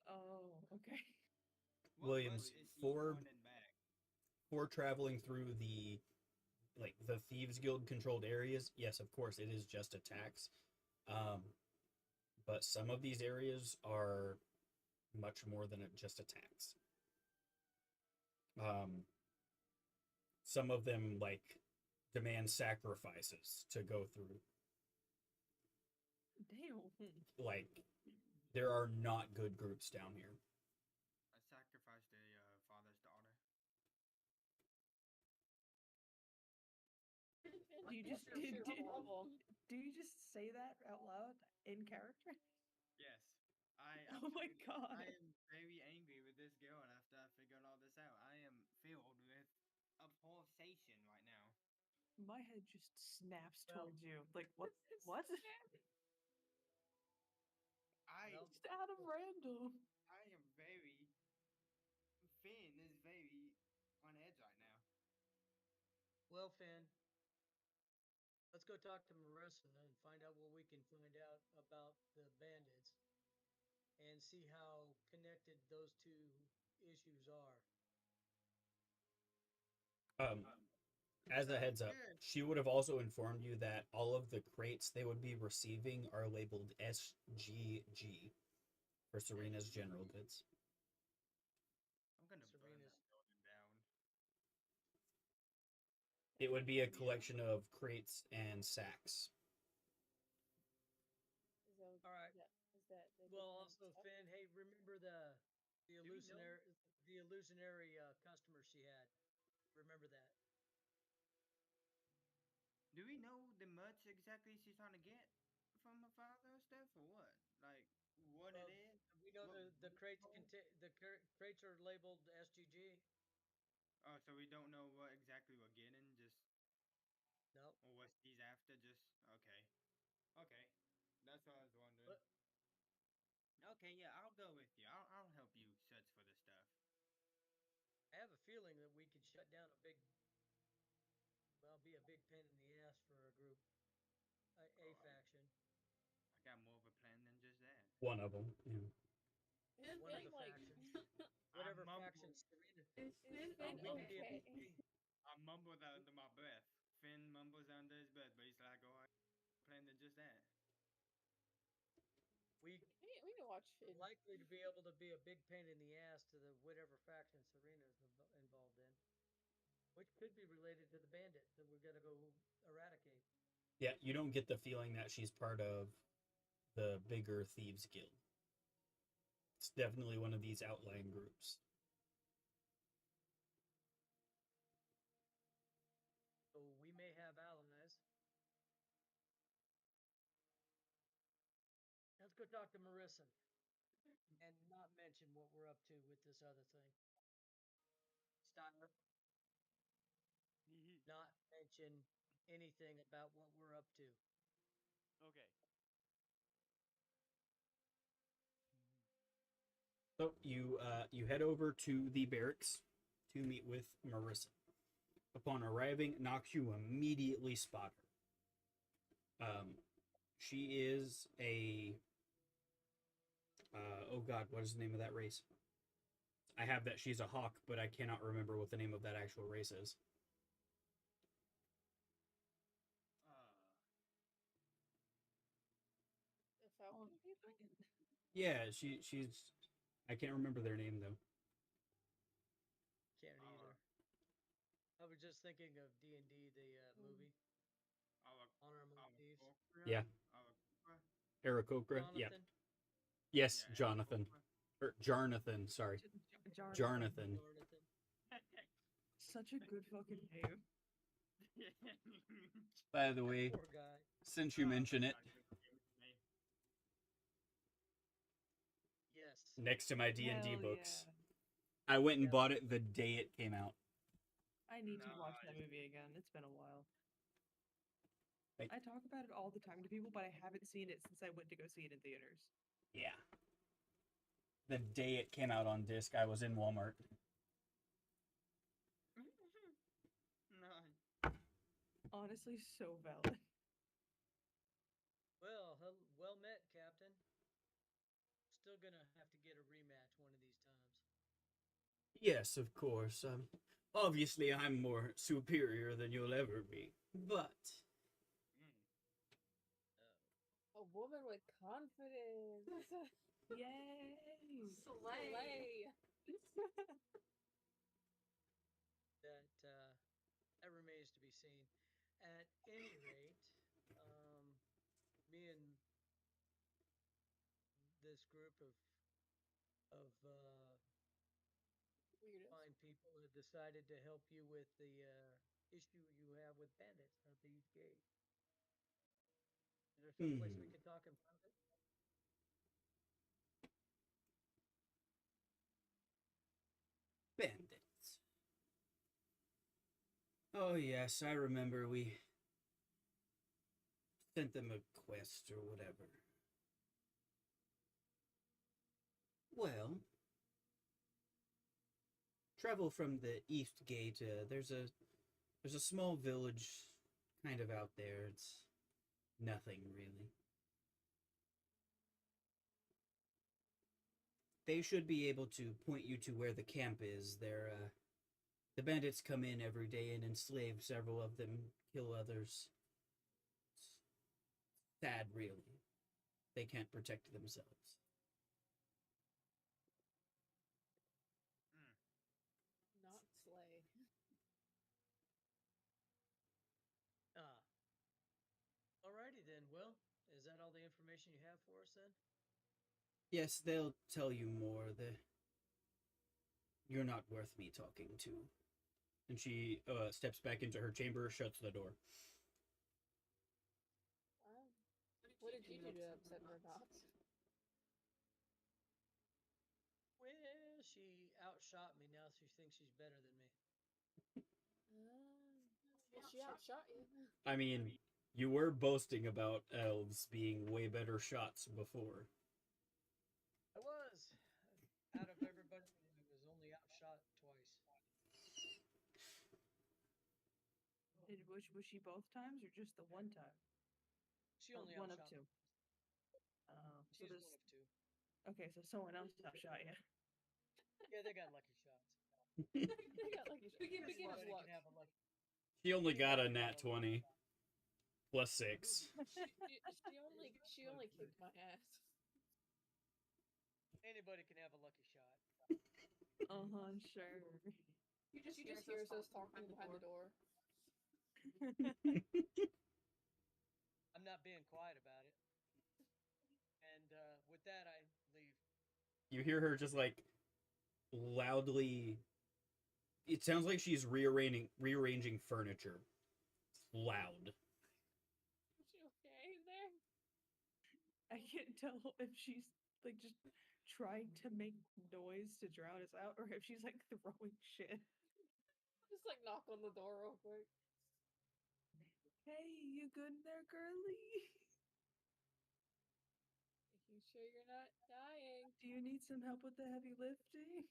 Oh, okay. What Williams, quest is she for wanting back? traveling through the the Thieves Guild controlled areas, yes, of course, it is just a tax. Um, but some of these areas are much more than just a tax. Um, some of them like demand sacrifices to go through. Damn. Like there are not good groups down here. I sacrificed a father's daughter. Do you just That's your problem. do you just say that out loud? in character? Yes. I Oh my absolutely. God. I am very angry with this girl after I figured all this out. I am filled with a pulsation right now. My head just snaps Well- towards you. Like, what? What? I Well, Just out of random. I am very. Finn is very on edge right now. well, Finn, let's go talk to Marissa and find out what we can find out about the bandits and see how connected those two issues are. As a heads Sounds up, good. she would have also informed you that all of the crates they would be receiving are labeled SGG for Serena's general goods. I'm gonna burn Serena's- that building down. It would be a collection of crates and sacks. Is that, All right. is that the Well, different also, stuff? Finn, hey, remember the we know- illusionary customer she had? Remember that? Do we know the much exactly she's trying to get from her father and stuff, or what? Like what Well, it is? we know What- the what crates it's called? crates are labeled SGG. Oh, so we don't know what exactly we're getting, just No, or what she's after. Just okay, okay. That's what I was wondering. but Okay, yeah, I'll go with you. I'll help you search for the stuff. I have a feeling that we could shut down a big, well, be a big pain in the ass for a group, a faction. I got more of a plan than just that. One of them. Yeah. Is One of Finn the like? factions, whatever faction Serena. Is Finn we can be a okay? I mumbled under my breath. Finn mumbles under his breath, but he's like, "Oh, I plan than just that." We We can watch are Finn. likely to be able to be a big pain in the ass to the whatever faction Serena's involved in, which could be related to the bandit that we're gonna go eradicate. Yeah, you don't get the feeling that she's part of the bigger thieves guild. It's definitely one of these outlying groups. So we may have allies. Let's go talk to Marissa and not mention what we're up to with this other thing. Styler, not mention anything about what we're up to. Okay. So you head over to the barracks to meet with Marissa. Upon arriving, Nox, you immediately spot her. She is a oh god, what is the name of that race? I have that she's a hawk, but I cannot remember what the name of that actual race is. The Falcon people? Yeah, she's I can't remember their name though. Can't either. I was just thinking of D&D, the movie, Honor Among Thieves. Yeah. Aarakocra. Yeah. Jonathan. Yes, Yeah, Jonathan. Or Jarnathan, sorry. Jarnathan. Jonathan. Such a good fucking name. By the way, Poor guy. since you mention it, Yes. next to my D&D Hell books, yeah. I went and Yep. bought it the day it came out. I need to watch that movie again. It's been a while. Like- I talk about it all the time to people, but I haven't seen it since I went to go see it in theaters. Yeah. The day it came out on disc, I was in Walmart. No. Honestly, so valid. Well, well met, Captain. Still gonna have to get a rematch one of these times. Yes, of course. Obviously, I'm more superior than you'll ever be. But A woman with confidence. Yay! Slay. That remains to be seen. At any rate, me and this group of Weirdos. fine people have decided to help you with the issue you have with bandits at the East Gate. there some place we could talk in private? Bandits. Oh, yes, I remember we sent them a quest or whatever. Well, travel from the east gate. There's a small village, kind of out there. It's nothing really. They should be able to point you to where the camp is. The bandits come in every day and enslave several of them, kill others. It's sad, really. They can't protect themselves. Not slay. Ah. Alrighty then, Will. Is that all the information you have for us then? Yes, they'll tell you more. You're not worth me talking to. And she steps back into her chamber, shuts the door. Wow. What did you do to upset Murdoch? Well, she outshot me. Now she thinks she's better than me. Well, she outshot you. I mean, you were boasting about elves being way better shots before. I was. Out of everybody, I was only outshot twice. Was she both times or just the one time? She Or only one of outshot two. me. So She's there's one of two. okay, so someone else outshot you. Yeah, they got lucky shots. You got lucky shot. Beginner's Beginner's Anybody luck. can have a lucky. She only got a nat 20 plus 6. She only kicked my ass. Anybody can have a lucky shot. Sure. She just hears us talking behind the door. I'm not being quiet about it. And with that, I leave. You hear her just like loudly. It sounds like she's rearranging furniture. Loud. Is she okay in there? I can't tell if she's like just trying to make noise to drown us out or if she's like throwing shit. Just like knock on the door real quick. Hey, you good in there, girly? Making sure you're not dying. Do you need some help with the heavy lifting?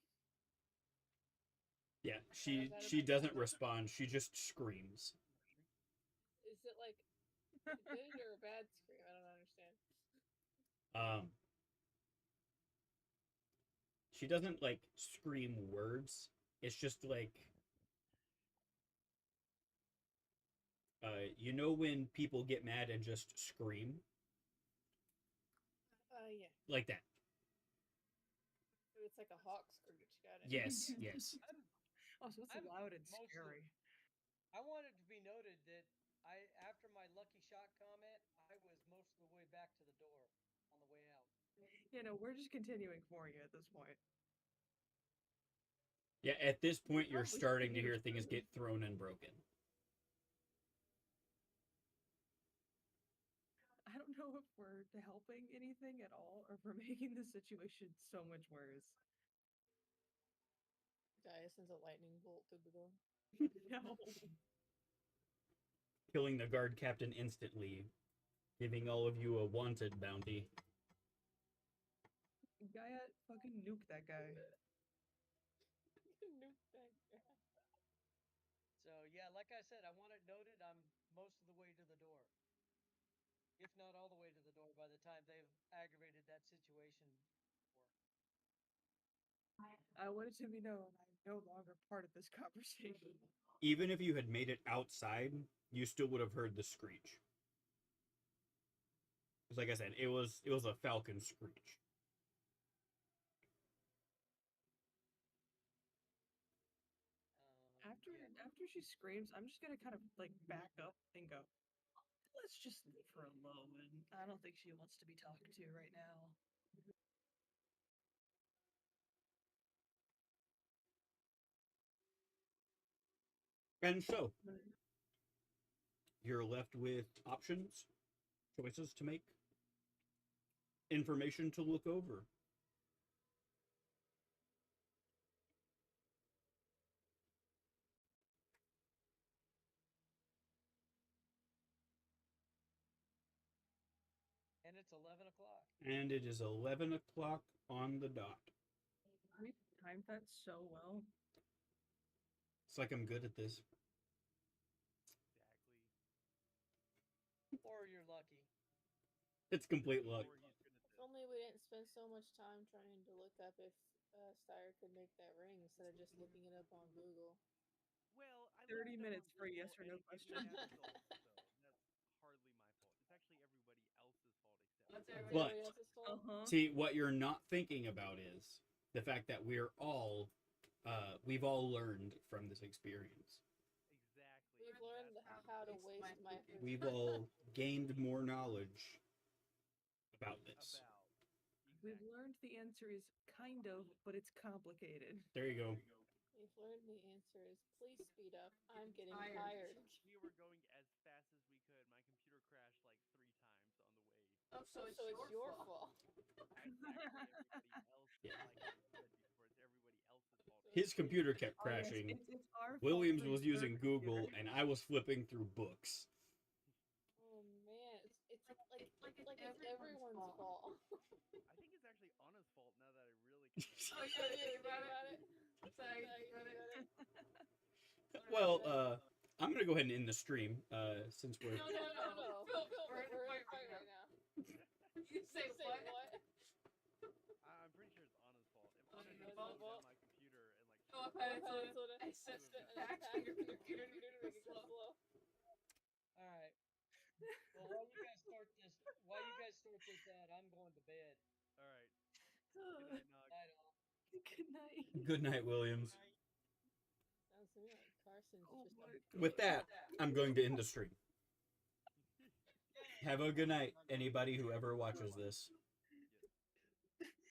Yeah, she doesn't respond. She just screams. Is it like a good or a bad scream? I don't understand. She doesn't like scream words. It's just like you know when people get mad and just scream Yeah. like that. So it's like a hawk screech. Got it. Yes, yes. Oh, so it's I'm loud and mostly- scary. I want it to be noted that after my lucky shot comment, I was most of the way back to the door on the way out. You know, we're just continuing for you at this point. Yeah, at this point you're Probably starting to pretty hear much things better. get thrown and broken. I don't know if we're helping anything at all or if we're making the situation so much worse. Gaia sends a lightning bolt through the door. No. Killing the guard captain instantly, giving all of you a wanted bounty. Gaia fucking nuke that guy. Nuke that guy. So yeah, like I said, I want it noted. I'm most of the way to the door, if not all the way to the door. By the time they've aggravated that situation, I want it to be known I'm no longer part of this conversation. Even if you had made it outside, you still would have heard the screech. Because like I said, it was a falcon screech. After she screams, I'm just gonna kind of like back up and go, let's just leave her alone. I don't think she wants to be talked to right now. And so, you're left with options. choices to make, information to look over. And it's 11 o'clock. And it is 11 o'clock on the dot. We timed that so well. It's like I'm good at this. Exactly. Or you're lucky. It's complete luck. Or he's good at If this. only we didn't spend so much time trying to look up if Styre could make that ring instead of just looking it up on Google. Well, I 30 looked it up minutes on for a Google yes or and no it gave question. me bad results, so that's hardly my fault. It's actually everybody else's fault except That's mine. everybody But- else's fault. See, what you're not thinking about is the fact that we've all learned from this experience. Exactly. We've and learned that's how to waste my food. We've all gained more knowledge about this. about. We've Exactly. learned the answer is kind of, but it's complicated. There you go. We've learned the answer is please speed up. I'm getting tired. We were going as fast as we could. My computer crashed like 3 times on the way. Oh, so it's your fault. Exactly. Everybody else, Yeah. like I said before, it's everybody else's fault. His computer kept Oh, yes, crashing. it's our fault Williams for was your using Google, computer. and I was flipping through books. Oh man, it's like it's everyone's fault. I think it's actually Anna's fault now that I really kind of. Oh, you think about it? Sorry, you got it. Well, I'm gonna go ahead and end the stream since we're. No. We're in a fight right now. You say what? I'm pretty sure it's Anna's fault. If Anna Anna's just fault? closed down my computer and like. Oh, shut it okay, off, so I set it the would have attack been- to your computer to make it go slow. All right. Well, while you guys sort this out, I'm going to bed. All right. Good night, Nog. Night all. Good night. Good night, Williams. Sounds to me like Carson's Oh just my a With that, I'm going to end the stream. Have a good night, anybody who ever watches this.